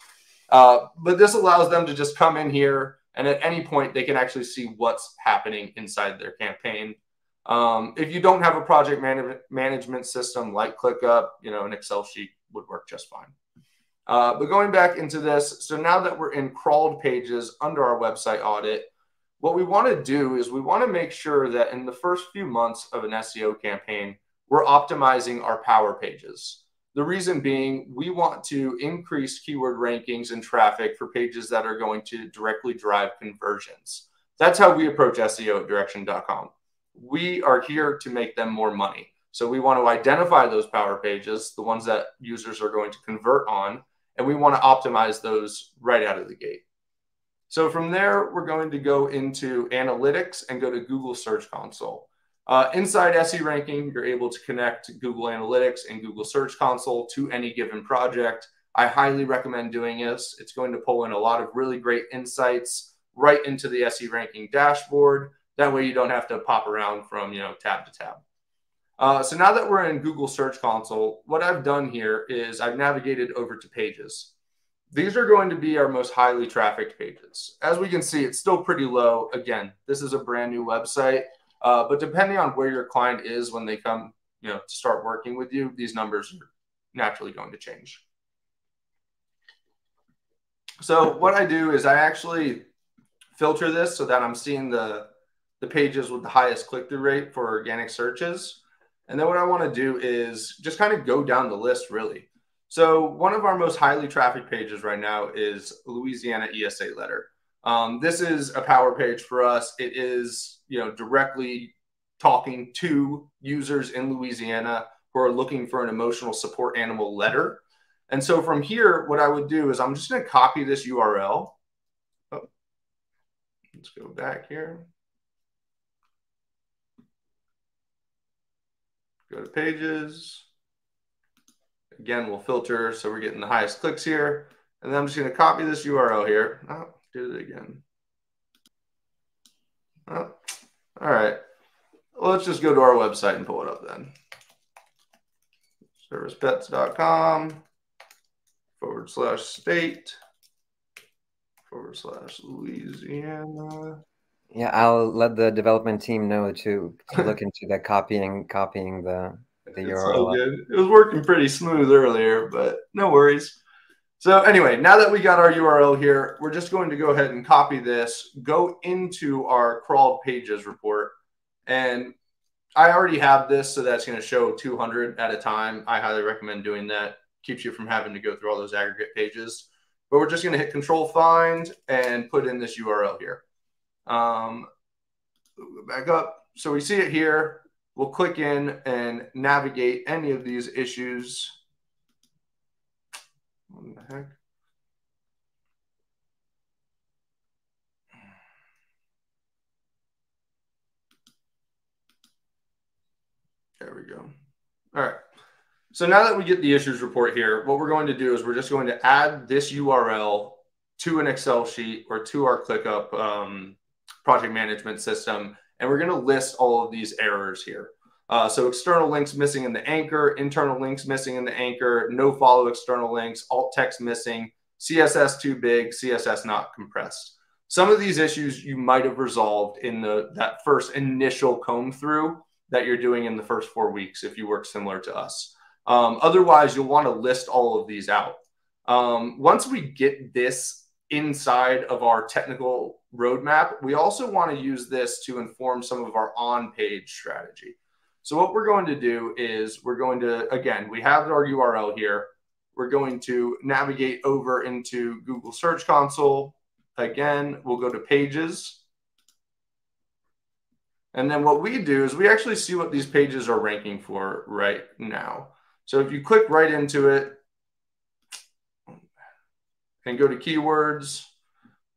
But this allows them to just come in here, and at any point, they can actually see what's happening inside their campaign. If you don't have a project management system like ClickUp, an Excel sheet would work just fine. But going back into this, so now that we're in crawled pages under our website audit, what we want to do is we want to make sure that in the first few months of an SEO campaign, we're optimizing our power pages. The reason being, we want to increase keyword rankings and traffic for pages that are going to directly drive conversions. That's how we approach SEO at Direction.com. We are here to make them more money. So we want to identify those power pages, the ones that users are going to convert on, and we want to optimize those right out of the gate. So from there, we're going to go into analytics and go to Google Search Console. Inside SE ranking, you're able to connect Google Analytics and Google Search Console to any given project. I highly recommend doing this. It's going to pull in a lot of really great insights right into the SE ranking dashboard. That way you don't have to pop around from tab to tab. So now that we're in Google Search Console, what I've done here is I've navigated over to pages. These are going to be our most highly trafficked pages. As we can see, it's still pretty low. Again, this is a brand new website, but depending on where your client is when they come to start working with you, these numbers are naturally going to change. So what I do is I actually filter this so that I'm seeing the pages with the highest click-through rate for organic searches. And then what I want to do is just kind of go down the list, really. So one of our most highly trafficked pages right now is Louisiana ESA letter. This is a power page for us. It is directly talking to users in Louisiana who are looking for an emotional support animal letter. And so from here, what I would do is I'm just going to copy this URL. Oh, let's go back here. Go to pages. Again, we'll filter so we're getting the highest clicks here. And then I'm just going to copy this URL here. Oh, did it again. Oh, all right. Well, let's just go to our website and pull it up then. servicepets.com/state/Louisiana. Yeah, I'll let the development team know to look into the copying the URL. So good. It was working pretty smooth earlier, but no worries. So anyway, now that we got our URL here, we're just going to go ahead and copy this, go into our crawled pages report. And I already have this, so that's going to show 200 at a time. I highly recommend doing that. Keeps you from having to go through all those aggregate pages. But we're just going to hit Control Find and put in this URL here. We'll go back up. So we see it here. We'll click in and navigate any of these issues. What the heck? There we go. All right. So now that we get the issues report here, what we're going to do is we're just going to add this URL to an Excel sheet or to our ClickUp project management system. And we're going to list all of these errors here. So external links missing in the anchor, internal links missing in the anchor, no follow external links, alt text missing, CSS too big, CSS not compressed. Some of these issues you might have resolved in that first initial comb through that you're doing in the first 4 weeks if you work similar to us. Otherwise, you'll want to list all of these out. Once we get this inside of our technical roadmap, we also want to use this to inform some of our on-page strategy. So what we're going to do is we're going to, again, we have our URL here. We're going to navigate over into Google Search Console. Again, we'll go to pages. And then what we do is we actually see what these pages are ranking for right now. So if you click right into it and go to keywords,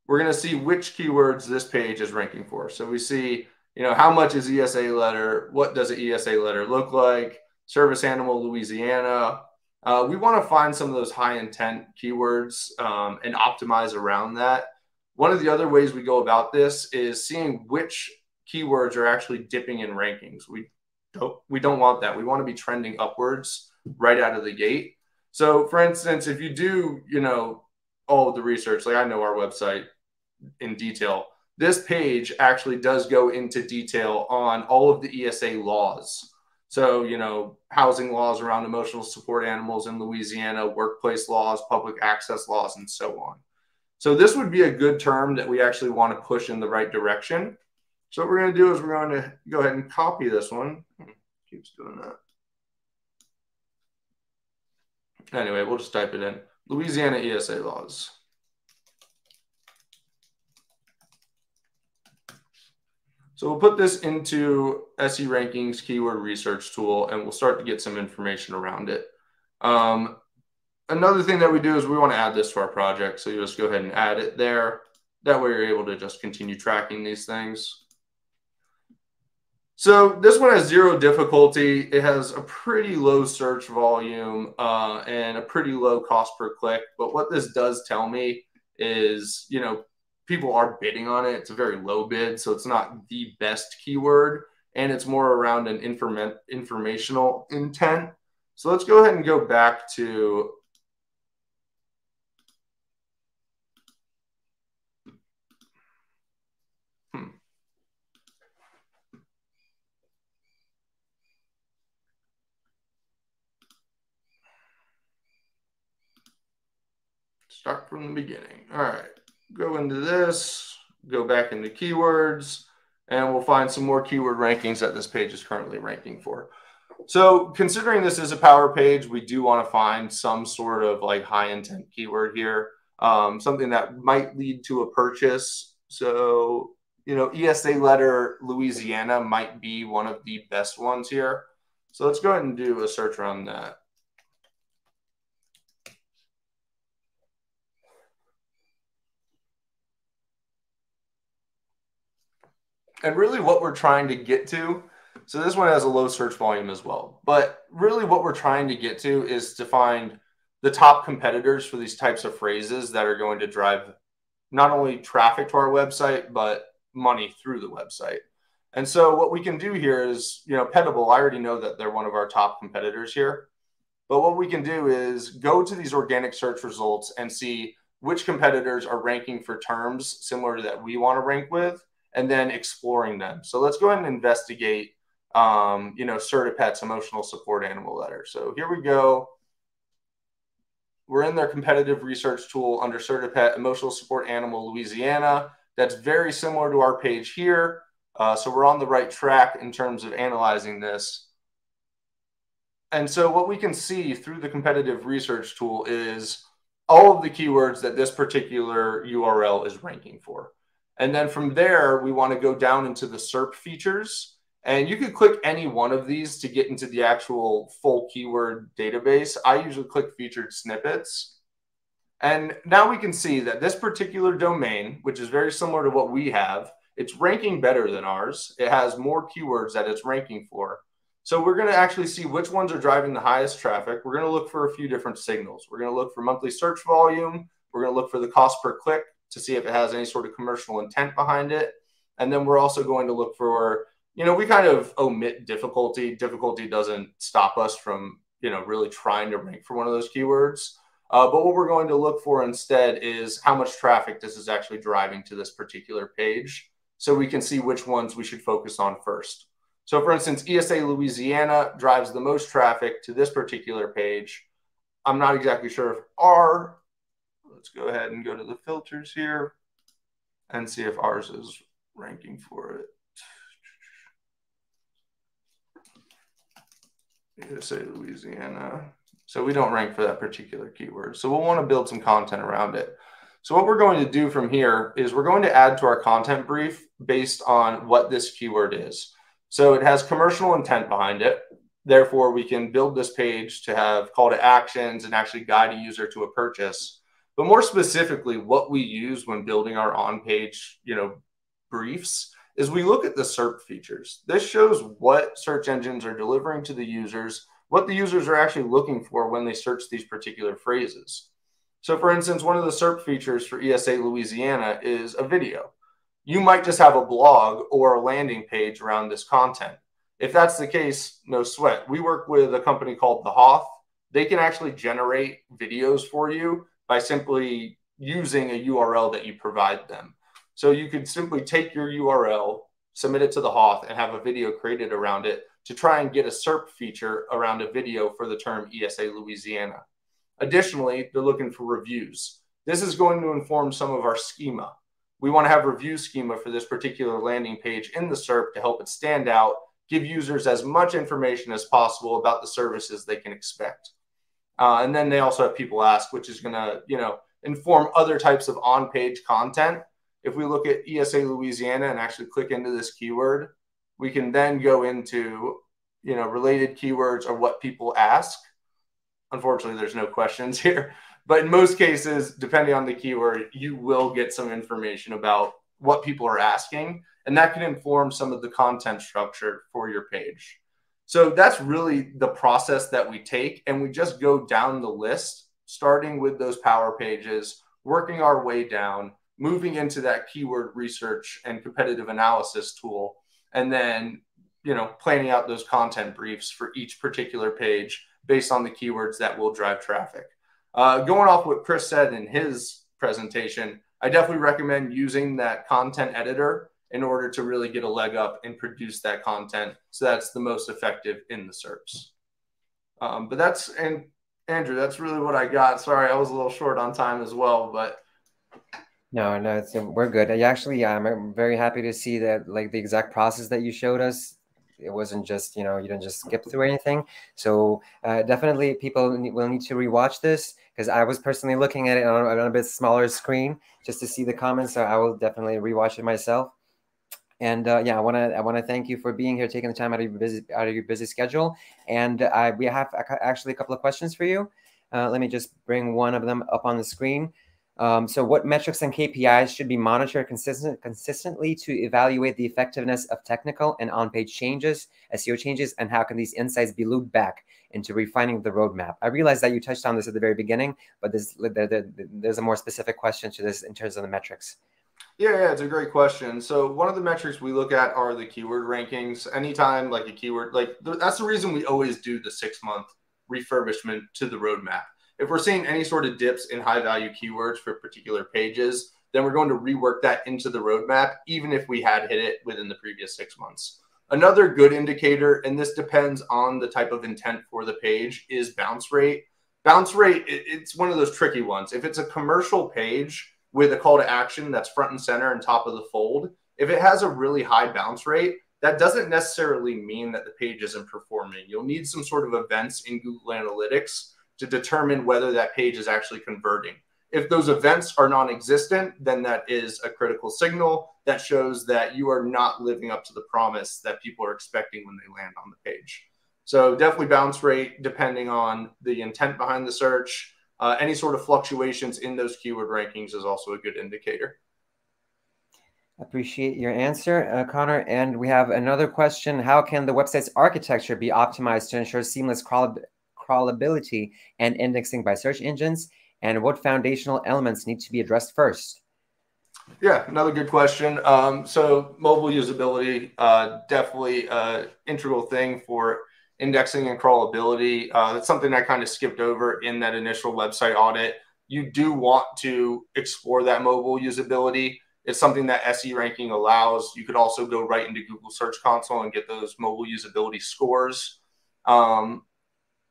we're going to see which keywords this page is ranking for. So we see, how much is ESA letter? What does an ESA letter look like? Service animal, Louisiana. We want to find some of those high intent keywords and optimize around that. One of the other ways we go about this is seeing which keywords are actually dipping in rankings. We don't want that. We want to be trending upwards right out of the gate. So for instance, if you do, all of the research, like I know our website in detail, this page actually does go into detail on all of the ESA laws. So, housing laws around emotional support animals in Louisiana, workplace laws, public access laws, and so on. So this would be a good term that we actually want to push in the right direction. So what we're going to do is we're going to go ahead and copy this one. Keeps doing that. Anyway, we'll just type it in. Louisiana ESA laws. So we'll put this into SE Rankings keyword research tool, and we'll start to get some information around it. Another thing that we do is we want to add this to our project. So you just go ahead and add it there. That way you're able to just continue tracking these things. So this one has 0 difficulty. It has a pretty low search volume and a pretty low cost per click. But what this does tell me is, you know, people are bidding on it. It's a very low bid, so it's not the best keyword, and it's more around an informational intent. So let's go ahead and go back to start from the beginning. All right, go into this, go back into keywords, and we'll find some more keyword rankings that this page is currently ranking for. So considering this is a power page, we do want to find some sort of like high intent keyword here, something that might lead to a purchase. So, you know, ESA letter Louisiana might be one of the best ones here. So let's go ahead and do a search around that. And really what we're trying to get to, so this one has a low search volume as well, but really what we're trying to get to is to find the top competitors for these types of phrases that are going to drive not only traffic to our website, but money through the website. And so what we can do here is, you know, Petable, I already know that they're one of our top competitors here, but what we can do is go to these organic search results and see which competitors are ranking for terms similar to that we want to rank with, and then exploring them. So let's go ahead and investigate, you know, Certipet's emotional support animal letter. So here we go. We're in their competitive research tool under Certipet emotional support animal Louisiana. That's very similar to our page here. So we're on the right track in terms of analyzing this. And so what we can see through the competitive research tool is all of the keywords that this particular URL is ranking for. And then from there, we want to go down into the SERP features. And you could click any one of these to get into the actual full keyword database. I usually click featured snippets. And now we can see that this particular domain, which is very similar to what we have, it's ranking better than ours. It has more keywords that it's ranking for. So we're going to actually see which ones are driving the highest traffic. We're going to look for a few different signals. We're going to look for monthly search volume. We're going to look for the cost per click to see if it has any sort of commercial intent behind it. And then we're also going to look for, you know, we kind of omit difficulty. Difficulty doesn't stop us from, you know, really trying to rank for one of those keywords. But what we're going to look for instead is how much traffic this is actually driving to this particular page, so we can see which ones we should focus on first. So for instance, ESA Louisiana drives the most traffic to this particular page. I'm not exactly sure if our, let's go ahead and go to the filters here and see if ours is ranking for it. ESA Louisiana. So we don't rank for that particular keyword. So we'll want to build some content around it. So what we're going to do from here is we're going to add to our content brief based on what this keyword is. So it has commercial intent behind it. Therefore, we can build this page to have call to actions and actually guide a user to a purchase. But more specifically, what we use when building our on-page, you know, briefs is we look at the SERP features. This shows what search engines are delivering to the users, what the users are actually looking for when they search these particular phrases. So for instance, one of the SERP features for ESA Louisiana is a video. You might just have a blog or a landing page around this content. If that's the case, no sweat. We work with a company called The Hoth. They can actually generate videos for you by simply using a URL that you provide them. So you could simply take your URL, submit it to The Hoth, and have a video created around it to try and get a SERP feature around a video for the term ESA Louisiana. Additionally, they're looking for reviews. This is going to inform some of our schema. We want to have review schema for this particular landing page in the SERP to help it stand out, give users as much information as possible about the services they can expect. And then they also have people ask, which is going to, inform other types of on-page content. If we look at ESA Louisiana and actually click into this keyword, we can then go into, related keywords or what people ask. Unfortunately, there's no questions here. But in most cases, depending on the keyword, you will get some information about what people are asking. And that can inform some of the content structure for your page. So that's really the process that we take. And we just go down the list, starting with those power pages, working our way down, moving into that keyword research and competitive analysis tool, and then, planning out those content briefs for each particular page based on the keywords that will drive traffic. Going off what Chris said in his presentation, I definitely recommend using that content editor in order to really get a leg up and produce that content so that's the most effective in the SERPs. And Andrew, that's really what I got. Sorry, I was a little short on time as well, but. No, we're good. I'm very happy to see that, like, the exact process that you showed us. It wasn't just, you didn't just skip through anything. So definitely people will need to rewatch this, because I was personally looking at it on a bit smaller screen just to see the comments. So I will definitely rewatch it myself. And I want to thank you for being here, taking the time out of your busy schedule. And we have actually a couple of questions for you. Let me just bring one of them up on the screen. So what metrics and KPIs should be monitored consistently to evaluate the effectiveness of technical and on-page changes, SEO changes, and how can these insights be looped back into refining the roadmap? I realize that you touched on this at the very beginning, but there's a more specific question to this in terms of the metrics. Yeah, it's a great question. So one of the metrics we look at are the keyword rankings. Anytime like a keyword, that's the reason we always do the 6-month refurbishment to the roadmap. If we're seeing any sort of dips in high value keywords for particular pages, then we're going to rework that into the roadmap, even if we had hit it within the previous 6 months. Another good indicator, and this depends on the type of intent for the page, is bounce rate. Bounce rate, it's one of those tricky ones. If it's a commercial page with a call to action that's front and center and top of the fold, if it has a really high bounce rate, that doesn't necessarily mean that the page isn't performing. You'll need some sort of events in Google Analytics to determine whether that page is actually converting. If those events are non-existent, then that is a critical signal that shows that you are not living up to the promise that people are expecting when they land on the page. So definitely bounce rate, depending on the intent behind the search. Any sort of fluctuations in those keyword rankings is also a good indicator. Appreciate your answer, Connor. And we have another question. How can the website's architecture be optimized to ensure seamless crawlability and indexing by search engines? And what foundational elements need to be addressed first? Yeah, another good question. So mobile usability, definitely an integral thing for indexing and crawlability. That's something I kind of skipped over in that initial website audit. You do want to explore that mobile usability. It's something that SE ranking allows. You could also go right into Google Search Console and get those mobile usability scores.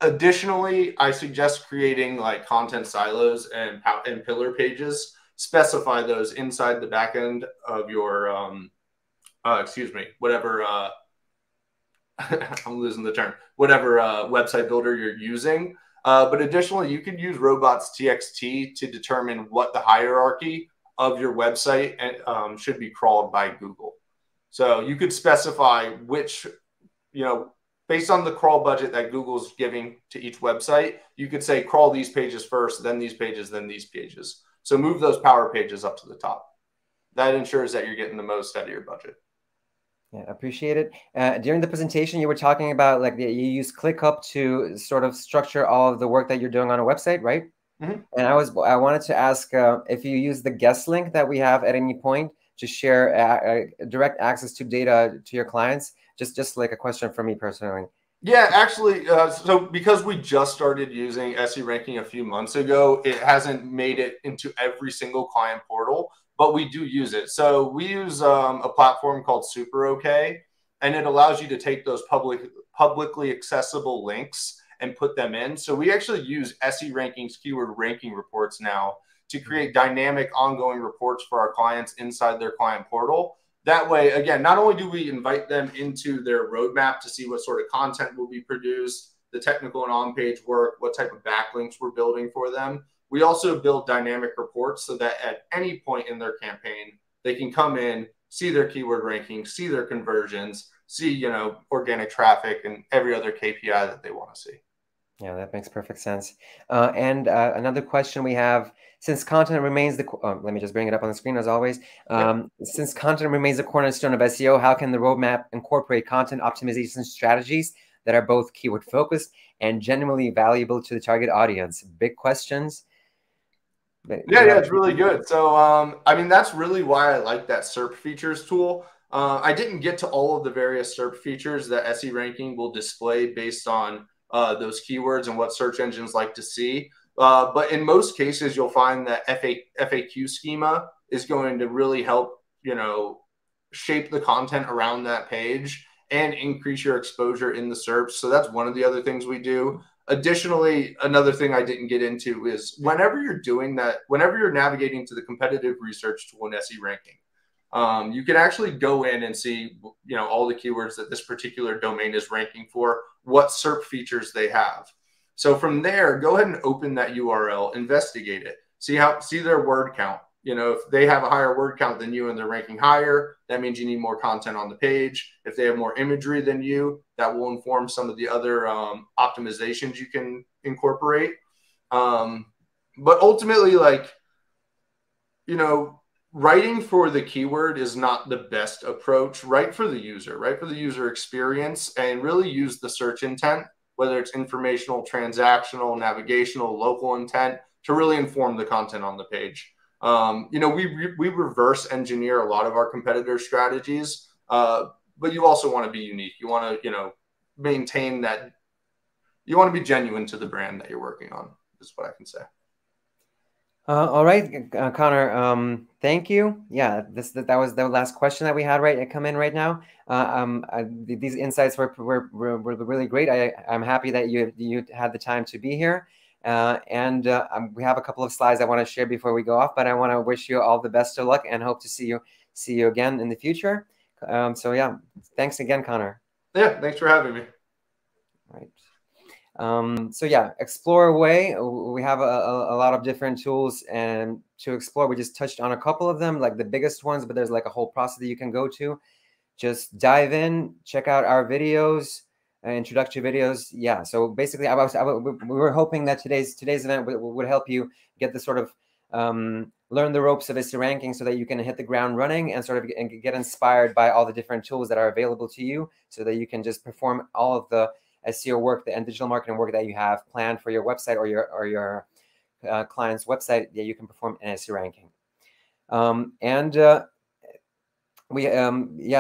Additionally, I suggest creating like content silos and pillar pages. Specify those inside the back end of your, whatever, I'm losing the term, whatever website builder you're using. But additionally, you can use robots.txt to determine what the hierarchy of your website should be crawled by Google. So you could specify which, based on the crawl budget that Google's giving to each website, you could say crawl these pages first, then these pages, then these pages. So move those power pages up to the top. That ensures that you're getting the most out of your budget. Yeah, appreciate it. During the presentation, you were talking about you use ClickUp to sort of structure all of the work that you're doing on a website, right? Mm-hmm. And I wanted to ask if you use the guest link that we have at any point to share direct access to data to your clients. Just like a question for me personally. Yeah, actually, so because we just started using SE ranking a few months ago, it hasn't made it into every single client portal, but we do use it. So we use a platform called SuperOK, and it allows you to take those publicly accessible links and put them in. So we actually use SE rankings keyword ranking reports now to create dynamic ongoing reports for our clients inside their client portal. That way, again, not only do we invite them into their roadmap to see what sort of content will be produced, the technical and on-page work, what type of backlinks we're building for them, we also build dynamic reports so that at any point in their campaign, they can come in, see their keyword rankings, see their conversions, see, you know, organic traffic and every other KPI that they want to see. Yeah, that makes perfect sense. And another question we have, since content remains the, let me just bring it up on the screen as always. Since content remains the cornerstone of SEO, how can the roadmap incorporate content optimization strategies that are both keyword focused and genuinely valuable to the target audience? Big questions. Yeah, it's really good. So, I mean, that's really why I like that SERP features tool. I didn't get to all of the various SERP features that SE ranking will display based on those keywords and what search engines like to see. But in most cases, you'll find that FAQ schema is going to really help, you know, shape the content around that page and increase your exposure in the SERPs. So that's one of the other things we do. Additionally, another thing I didn't get into is whenever you're doing that, whenever you're navigating to the competitive research tool in SE ranking, you can actually go in and see, you know, all the keywords that this particular domain is ranking for, what SERP features they have. So from there, go ahead and open that URL, investigate it, see their word count. You know, if they have a higher word count than you and they're ranking higher, that means you need more content on the page. If they have more imagery than you, that will inform some of the other optimizations you can incorporate. But ultimately, like, you know, writing for the keyword is not the best approach. Write for the user experience, and really use the search intent, whether it's informational, transactional, navigational, local intent, to really inform the content on the page. You know, we reverse engineer a lot of our competitor strategies, but you also want to be unique. You want to, you know, maintain that. You want to be genuine to the brand that you're working on, is what I can say. All right, Connor, thank you. Yeah, that was the last question that we had come in right now. These insights were really great. I'm happy that you had the time to be here. And we have a couple of slides I want to share before we go off, but I want to wish you all the best of luck and hope to see you again in the future. So yeah, thanks again, Connor. Yeah, thanks for having me. All right. So yeah, explore away. We have a lot of different tools and to explore. We just touched on a couple of them, like the biggest ones, but there's like a whole process that you can go to. Just dive in, check out our videos. Introductory videos. Yeah, so basically we were hoping that today's event would help you get the sort of learn the ropes of SEO ranking so that you can hit the ground running and sort of get inspired by all the different tools that are available to you so that you can just perform all of the SEO work and digital marketing work that you have planned for your website or your client's website that you can perform in SEO ranking.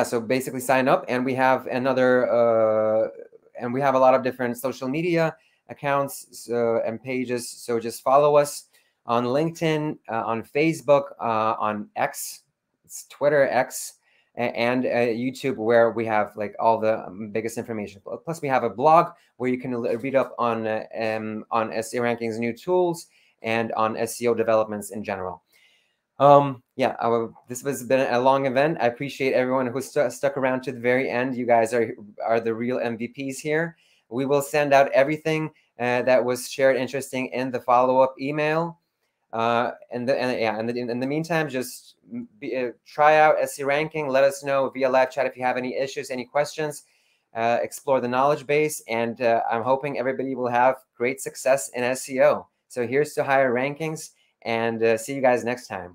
So basically sign up, and we have another and we have a lot of different social media accounts and pages. So just follow us on LinkedIn, on Facebook, on X, it's Twitter, X, and YouTube, where we have like all the biggest information. Plus, we have a blog where you can read up on SEO rankings, new tools, and on SEO developments in general. This has been a long event. I appreciate everyone who stuck around to the very end. You guys are the real MVPs here. We will send out everything that was shared interesting in the follow-up email. In the meantime, just try out SEO ranking. Let us know via live chat if you have any issues, any questions. Explore the knowledge base, and I'm hoping everybody will have great success in SEO. So here's to higher rankings, and see you guys next time.